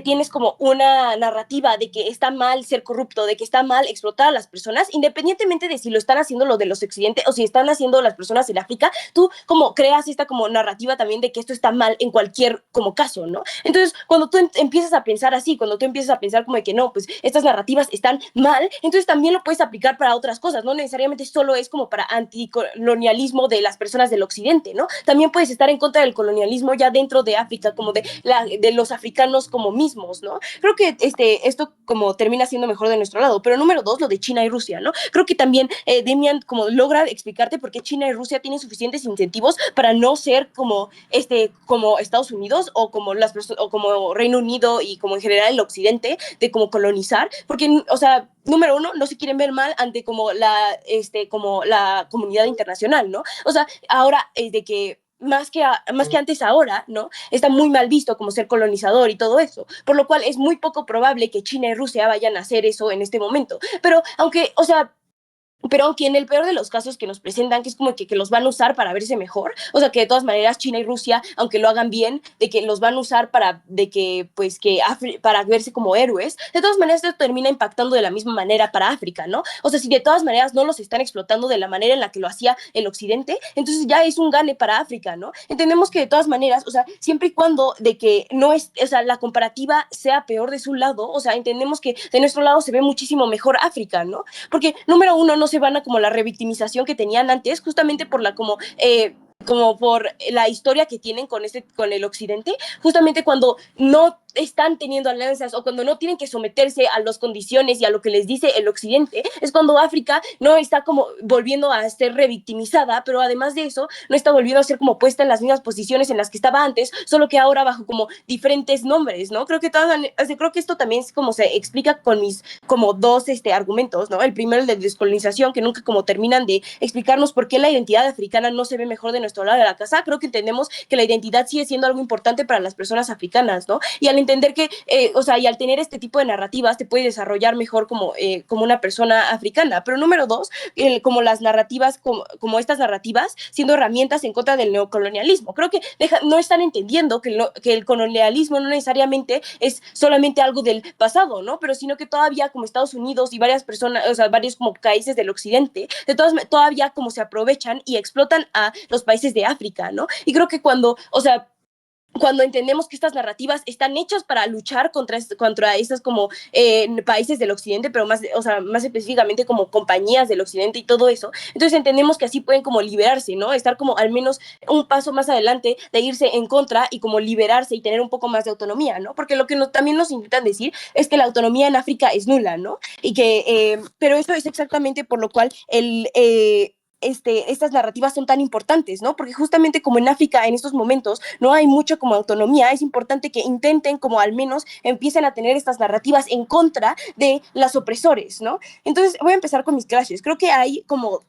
tienes como una narrativa de que está mal ser corrupto, de que está mal explotar a las personas, independientemente de si lo están haciendo los de los occidentes o si están haciendo las personas en África, tú como creas esta como narrativa también de que esto está mal en cualquier como caso, ¿no? Entonces, cuando tú empiezas a pensar así, cuando tú empiezas a pensar como de que no, pues estas narrativas están mal, entonces también lo puedes aplicar para otras cosas, no necesariamente solo es como para anticolonialismo de las personas del occidente, ¿no? También puedes estar en contra del colonialismo ya dentro de África, como de los africanos como mismos, ¿no? Creo que esto como termina siendo mejor de nuestro lado. Pero número dos, lo de China y Rusia, ¿no? Creo que también Demian como logra explicarte por qué China y Rusia tienen suficientes incentivos para no ser como Estados Unidos o como Reino Unido y como en general el occidente de como colonizar, porque, o sea, número uno, no se quieren ver mal ante como como la comunidad internacional, ¿no? O sea, ahora de que más que antes ahora, ¿no? Está muy mal visto como ser colonizador y todo eso, por lo cual es muy poco probable que China y Rusia vayan a hacer eso en este momento. Pero aunque en el peor de los casos que nos presentan, que es como que los van a usar para verse mejor, o sea, que de todas maneras China y Rusia, aunque lo hagan bien, de que los van a usar para verse como héroes, de todas maneras esto termina impactando de la misma manera para África, ¿no? O sea, si de todas maneras no los están explotando de la manera en la que lo hacía el occidente, entonces ya es un gane para África, ¿no? Entendemos que de todas maneras, o sea, siempre y cuando de que no es, o sea, la comparativa sea peor de su lado, o sea, entendemos que de nuestro lado se ve muchísimo mejor África, ¿no? Porque número uno, no se van a como la revictimización que tenían antes, justamente por como por la historia que tienen con el occidente, justamente cuando no están teniendo alianzas o cuando no tienen que someterse a las condiciones y a lo que les dice el occidente, es cuando África no está como volviendo a ser revictimizada, pero además de eso, no está volviendo a ser como puesta en las mismas posiciones en las que estaba antes, solo que ahora bajo como diferentes nombres, ¿no? Creo que esto también es como se explica con mis como dos argumentos, ¿no? El primero, el de descolonización, que nunca como terminan de explicarnos por qué la identidad africana no se ve mejor de nuestro lado de la casa. Creo que entendemos que la identidad sigue siendo algo importante para las personas africanas, ¿no? Y al entender que, o sea, y al tener este tipo de narrativas, te puedes desarrollar mejor como una persona africana. Pero número dos, como las narrativas, como estas narrativas, siendo herramientas en contra del neocolonialismo. Creo que no están entendiendo que el colonialismo no necesariamente es solamente algo del pasado, ¿no? Pero sino que todavía como Estados Unidos y varias personas, o sea, varios como países del occidente, todavía como se aprovechan y explotan a los países de África, ¿no? Y creo que cuando entendemos que estas narrativas están hechas para luchar contra estas como países del occidente, pero más específicamente como compañías del occidente y todo eso, entonces entendemos que así pueden como liberarse, ¿no? Estar como al menos un paso más adelante de irse en contra y como liberarse y tener un poco más de autonomía, ¿no? Porque lo que también nos intentan decir es que la autonomía en África es nula, ¿no? Pero eso es exactamente por lo cual estas narrativas son tan importantes, ¿no? Porque justamente como en África en estos momentos no hay mucho como autonomía, es importante que intenten como al menos empiecen a tener estas narrativas en contra de las opresores, ¿no? Entonces voy a empezar con mis clashes. Creo que hay como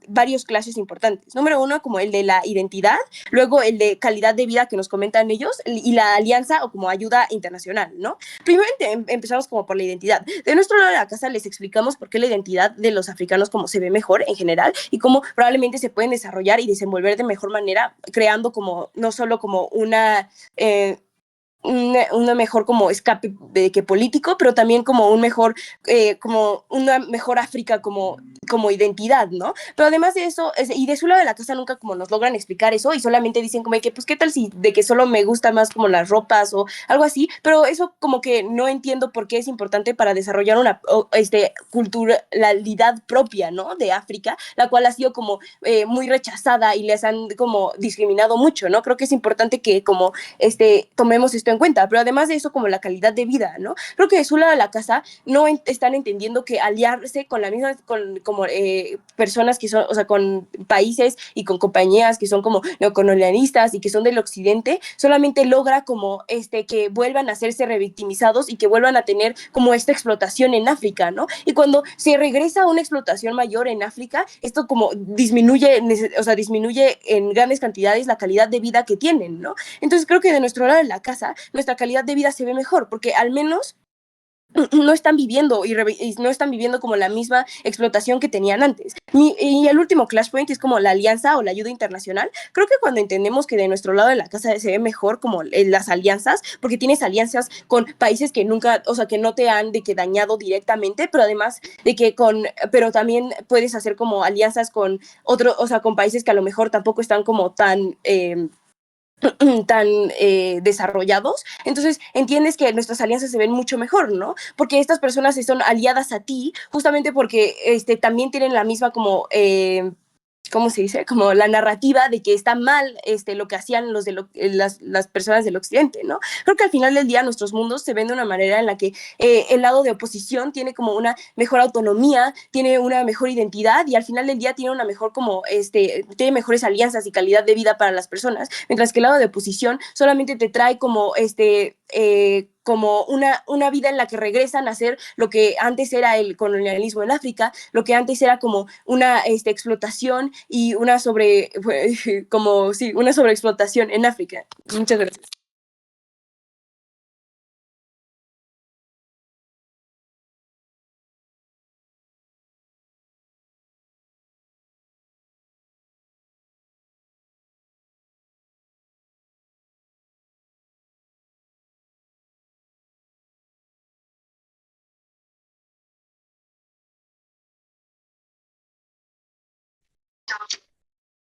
varios clashes importantes. Número uno, como el de la identidad, luego el de calidad de vida que nos comentan ellos y la alianza o como ayuda internacional, ¿no? Primero empezamos como por la identidad. De nuestro lado de la casa les explicamos por qué la identidad de los africanos como se ve mejor en general y cómo probablemente se pueden desarrollar y desenvolver de mejor manera, creando como no solo como una mejor como escape de que político, pero también como un mejor, como una mejor África como identidad, ¿no? Pero además de eso, y de su lado de la casa nunca como nos logran explicar eso y solamente dicen como que, pues, ¿qué tal si de que solo me gusta más como las ropas o algo así? Pero eso como que no entiendo por qué es importante para desarrollar una culturalidad propia, ¿no? De África, la cual ha sido como muy rechazada y les han como discriminado mucho, ¿no? Creo que es importante que como tomemos esto en cuenta, pero además de eso como la calidad de vida, ¿no? Creo que de su lado de la casa no están entendiendo que aliarse con la misma, como personas que son, o sea, con países y con compañías que son como neocolonialistas y que son del occidente, solamente logra como que vuelvan a hacerse revictimizados y que vuelvan a tener como esta explotación en África, ¿no? Y cuando se regresa a una explotación mayor en África, esto como disminuye en grandes cantidades la calidad de vida que tienen, ¿no? Entonces creo que de nuestro lado de la casa, nuestra calidad de vida se ve mejor, porque al menos no están viviendo y no están viviendo como la misma explotación que tenían antes. Y el último clash point es como la alianza o la ayuda internacional. Creo que cuando entendemos que de nuestro lado de la casa se ve mejor como las alianzas, porque tienes alianzas con países que nunca, o sea, que no te han de que dañado directamente, pero además de que pero también puedes hacer como alianzas con otros, o sea, con países que a lo mejor tampoco están como tan tan desarrollados, entonces entiendes que nuestras alianzas se ven mucho mejor, ¿no? Porque estas personas son aliadas a ti justamente porque también tienen la misma como ¿cómo se dice? Como la narrativa de que está mal lo que hacían las personas del occidente, ¿no? Creo que al final del día nuestros mundos se ven de una manera en la que el lado de oposición tiene como una mejor autonomía, tiene una mejor identidad y al final del día tiene una mejor como, tiene mejores alianzas y calidad de vida para las personas, mientras que el lado de oposición solamente te trae como una vida en la que regresan a hacer lo que antes era el colonialismo en África, lo que antes era como una explotación y una una sobreexplotación en África. Muchas gracias.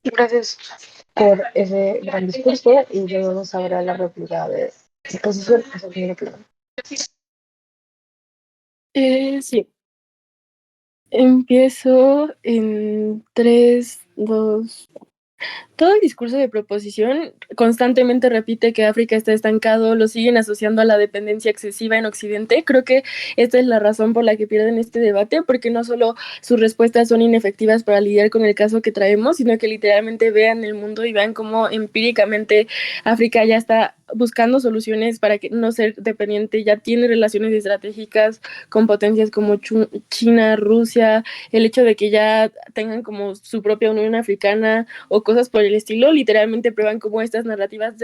Gracias por ese gran discurso y vamos ahora a la réplica de exposición. Sí, empiezo en 3, 2. Todo el discurso de proposición constantemente repite que África está estancado, lo siguen asociando a la dependencia excesiva en Occidente. Creo que esta es la razón por la que pierden este debate, porque no solo sus respuestas son inefectivas para lidiar con el caso que traemos, sino que literalmente vean el mundo y vean cómo empíricamente África ya está buscando soluciones para que no ser dependiente, ya tiene relaciones estratégicas con potencias como China, Rusia, el hecho de que ya tengan como su propia Unión Africana o cosas por el estilo, literalmente prueban cómo estas narrativas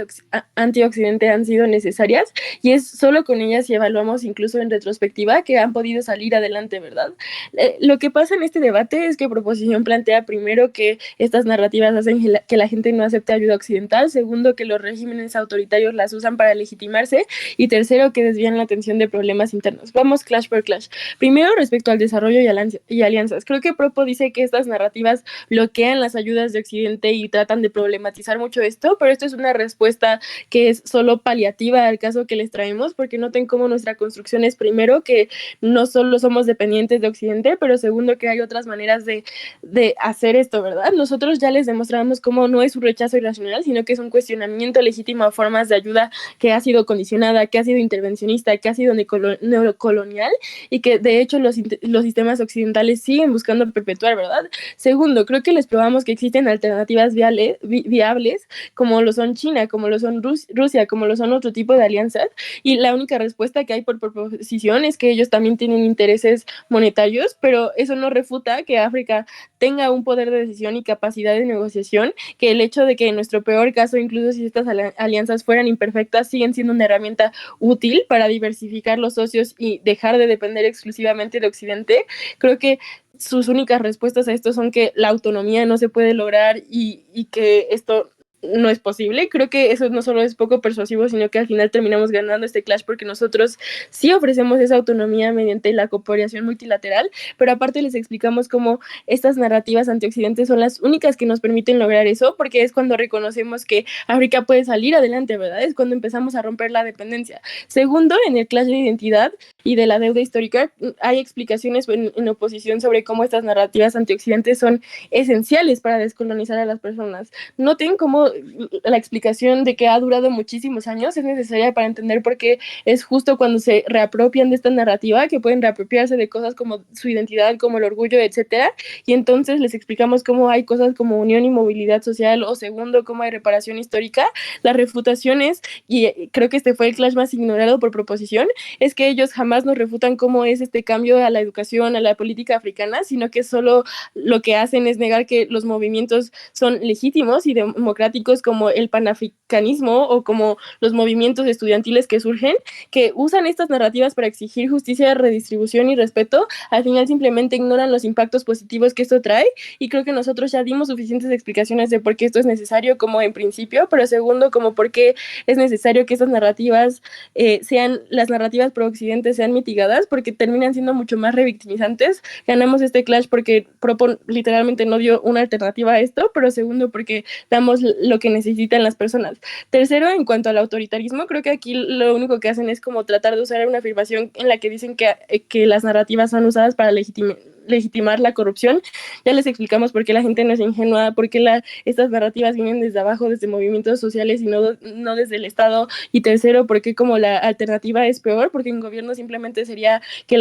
anti-occidente han sido necesarias y es solo con ellas si evaluamos incluso en retrospectiva que han podido salir adelante, ¿verdad? Lo que pasa en este debate es que Proposición plantea primero que estas narrativas hacen que la gente no acepte ayuda occidental, segundo que los regímenes autoritarios las usan para legitimarse y tercero que desvían la atención de problemas internos. Vamos clash por clash. Primero respecto al desarrollo y alianzas. Creo que Propo dice que estas narrativas bloquean las ayudas de Occidente y tratan de problematizar mucho esto, pero esto es una respuesta que es solo paliativa al caso que les traemos, porque noten cómo nuestra construcción es primero que no solo somos dependientes de Occidente, pero segundo que hay otras maneras de hacer esto, ¿verdad? Nosotros ya les demostramos cómo no es un rechazo irracional, sino que es un cuestionamiento legítimo a formas de ayuda que ha sido condicionada, que ha sido intervencionista, que ha sido neocolonial y que de hecho los sistemas occidentales siguen buscando perpetuar, ¿verdad? Segundo, creo que les probamos que existen alternativas viables viables, como lo son China, como lo son Rusia, como lo son otro tipo de alianzas, y la única respuesta que hay por proposición es que ellos también tienen intereses monetarios, pero eso no refuta que África tenga un poder de decisión y capacidad de negociación, que el hecho de que en nuestro peor caso, incluso si estas alianzas fueran imperfectas, siguen siendo una herramienta útil para diversificar los socios y dejar de depender exclusivamente de Occidente. Creo que sus únicas respuestas a esto son que la autonomía no se puede lograr y que esto no es posible. Creo que eso no solo es poco persuasivo, sino que al final terminamos ganando este clash porque nosotros sí ofrecemos esa autonomía mediante la cooperación multilateral, pero aparte les explicamos cómo estas narrativas antioccidentes son las únicas que nos permiten lograr eso, porque es cuando reconocemos que África puede salir adelante, ¿verdad? Es cuando empezamos a romper la dependencia. Segundo, en el clash de identidad y de la deuda histórica, hay explicaciones en oposición sobre cómo estas narrativas antioccidentes son esenciales para descolonizar a las personas. Noten cómo la explicación de que ha durado muchísimos años es necesaria para entender por qué es justo cuando se reapropian de esta narrativa que pueden reapropiarse de cosas como su identidad, como el orgullo, etcétera, y entonces les explicamos cómo hay cosas como unión y movilidad social, o segundo, cómo hay reparación histórica. Las refutaciones, y creo que este fue el clash más ignorado por proposición, es que ellos jamás nos refutan cómo es este cambio a la educación, a la política africana, sino que solo lo que hacen es negar que los movimientos son legítimos y democráticos, como el panafricanismo o como los movimientos estudiantiles que surgen, que usan estas narrativas para exigir justicia, redistribución y respeto. Al final simplemente ignoran los impactos positivos que esto trae, y creo que nosotros ya dimos suficientes explicaciones de por qué esto es necesario, como en principio, pero segundo, como por qué es necesario que estas narrativas sean, las narrativas pro occidente sean mitigadas, porque terminan siendo mucho más revictimizantes. Ganamos este clash porque Propo literalmente no dio una alternativa a esto, pero segundo, porque damos lo que necesitan las personas. Tercero, en cuanto al autoritarismo, creo que aquí lo único que hacen es como tratar de usar una afirmación en la que dicen que las narrativas son usadas para legitimar la corrupción. Ya les explicamos por qué la gente no es ingenua, por qué estas narrativas vienen desde abajo, desde movimientos sociales y no desde el Estado. Y tercero, por qué como la alternativa es peor, porque en gobierno simplemente sería que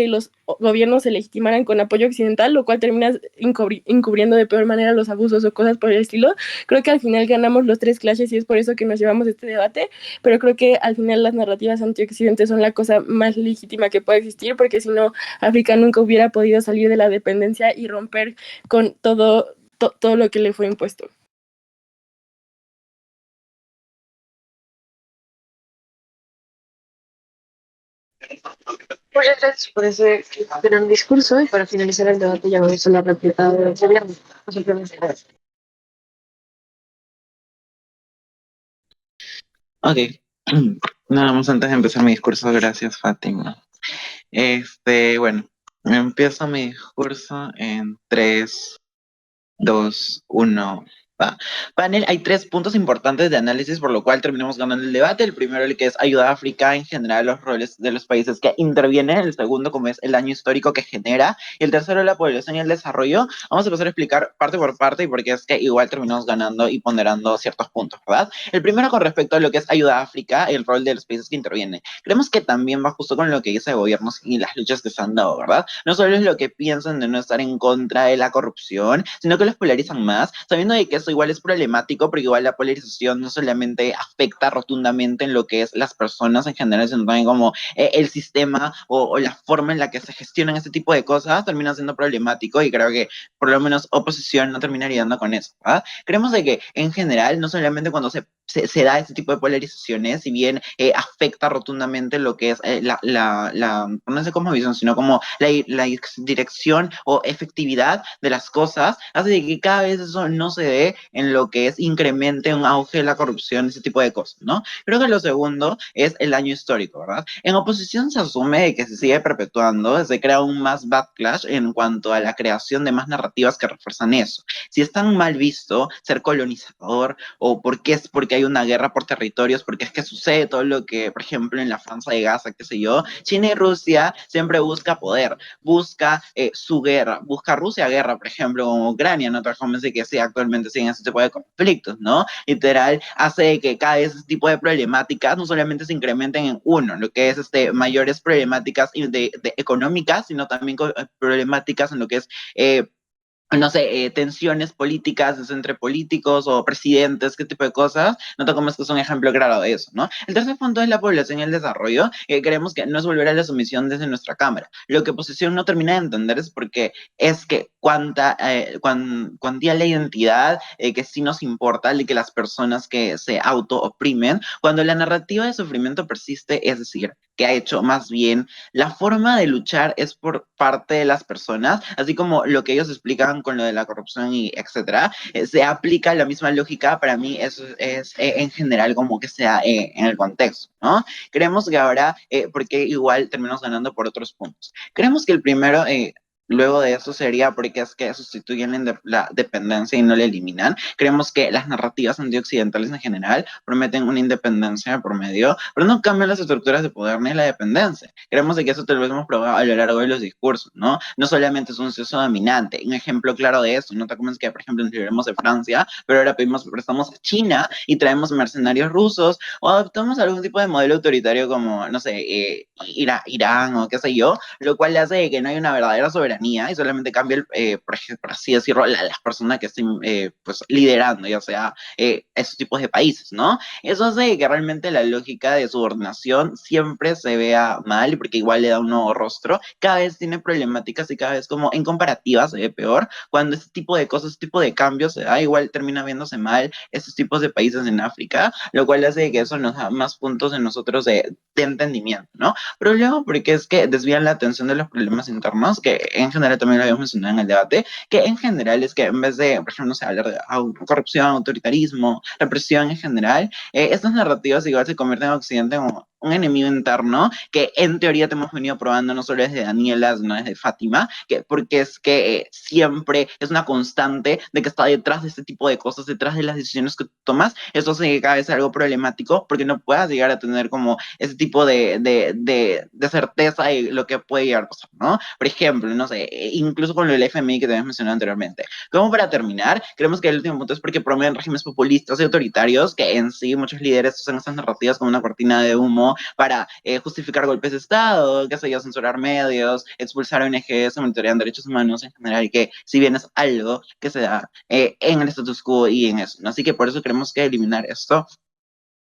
los gobiernos se legitimaran con apoyo occidental, lo cual termina encubriendo de peor manera los abusos o cosas por el estilo. Creo que al final ganamos los tres clashes y es por eso que nos llevamos este debate, pero creo que al final las narrativas antioccidentes son la cosa más legítima que puede existir, porque si no, África nunca hubiera podido salir de la dependencia y romper con todo lo que le fue impuesto. Muchas gracias por ese gran discurso, y para finalizar el debate ya vamos a la réplica del gobierno. No simplemente gracias. Ok. Nada más antes de empezar mi discurso, gracias, Fátima. Bueno, empiezo mi discurso en 3, 2, 1. Va. Panel, hay 3 puntos importantes de análisis por lo cual terminamos ganando el debate. El primero, el que es ayuda a África en general, los roles de los países que intervienen. El segundo, como es el daño histórico que genera. Y el tercero, la población y el desarrollo. Vamos a empezar a explicar parte por parte y por qué es que igual terminamos ganando y ponderando ciertos puntos, ¿verdad? El primero, con respecto a lo que es ayuda a África, el rol de los países que intervienen. Creemos que también va justo con lo que dice gobiernos y las luchas que se han dado, ¿verdad? No solo es lo que piensan de no estar en contra de la corrupción, sino que los polarizan más, sabiendo de que eso igual es problemático, porque igual la polarización no solamente afecta rotundamente en lo que es las personas en general, sino también como el sistema o la forma en la que se gestionan este tipo de cosas termina siendo problemático, y creo que por lo menos oposición no terminaría dando con eso, ¿verdad? Creemos de que en general, no solamente cuando se da este tipo de polarizaciones, si bien afecta rotundamente lo que es no sé cómo visión, sino como la dirección o efectividad de las cosas, hace de que cada vez eso no se dé en lo que es incremente un auge de la corrupción, ese tipo de cosas, ¿no? Creo que lo segundo es el daño histórico, ¿verdad? En oposición se asume de que se sigue perpetuando, se crea un más backlash en cuanto a la creación de más narrativas que refuerzan eso. Si es tan mal visto ser colonizador, o porque hay una guerra por territorios, porque es que sucede todo lo que, por ejemplo, en la Franja de Gaza, qué sé yo, China y Rusia siempre busca poder, busca su guerra, busca Rusia guerra, por ejemplo, con Ucrania, no transformense que sí, actualmente siguen ese tipo de conflictos, ¿no? Literal, hace que cada vez ese tipo de problemáticas no solamente se incrementen en uno, lo que es mayores problemáticas de económicas, sino también problemáticas en lo que es no sé, tensiones políticas entre políticos o presidentes, qué tipo de cosas, no tomamos que es un ejemplo claro de eso, ¿no? El tercer punto es la población y el desarrollo, que creemos que no es volver a la sumisión desde nuestra Cámara. Lo que oposición no termina de entender es porque es que cuantía la identidad, que sí nos importa, de que las personas que se auto-oprimen, cuando la narrativa de sufrimiento persiste, es decir, que ha hecho más bien la forma de luchar es por parte de las personas, así como lo que ellos explican con lo de la corrupción y etcétera, se aplica la misma lógica, para mí eso es en general como que sea en el contexto, ¿no? Creemos que ahora, porque igual terminamos ganando por otros puntos. Creemos que el primero, luego de eso sería porque es que sustituyen la dependencia y no la eliminan. Creemos que las narrativas antioccidentales en general prometen una independencia por medio, pero no cambian las estructuras de poder ni la dependencia. Creemos de que eso te lo hemos probado a lo largo de los discursos, ¿no? No solamente es un suceso dominante. Un ejemplo claro de eso, no te acuerdas que, por ejemplo, nos libramos de Francia, pero ahora prestamos a China y traemos mercenarios rusos o adoptamos algún tipo de modelo autoritario como, no sé, Irán o qué sé yo, lo cual hace que no hay una verdadera soberanía y solamente cambia, por así decirlo, las personas que estén pues, liderando, ya sea esos tipos de países, ¿no? Eso hace que realmente la lógica de subordinación siempre se vea mal, porque igual le da un nuevo rostro, cada vez tiene problemáticas y cada vez como en comparativa se ve peor, cuando este tipo de cosas, este tipo de cambios se da, igual termina viéndose mal estos tipos de países en África, lo cual hace que eso nos da más puntos en nosotros de entendimiento, ¿no? Pero luego, porque es que desvían la atención de los problemas internos, que en general también lo habíamos mencionado en el debate, que en general es que en vez de, por ejemplo, no sé, hablar de corrupción, autoritarismo, represión en general, estas narrativas igual se convierten en Occidente como un enemigo interno que en teoría te hemos venido probando no solo desde Daniela, sino desde Fátima, que, porque es que siempre es una constante de que está detrás de este tipo de cosas, detrás de las decisiones que tú tomas. Eso hace que cada vez sea algo problemático porque no puedas llegar a tener como ese tipo de certeza de lo que puede llegar a pasar, ¿no? Por ejemplo, no sé, incluso con lo del FMI que te habías mencionado anteriormente. Como para terminar, creemos que el último punto es porque promueven regímenes populistas y autoritarios que en sí muchos líderes usan estas narrativas como una cortina de humo para justificar golpes de Estado, qué sé yo, censurar medios, expulsar ONGs, monitorear derechos humanos en general, que si bien es algo que se da en el status quo y en eso, ¿no? Así que por eso creemos que eliminar esto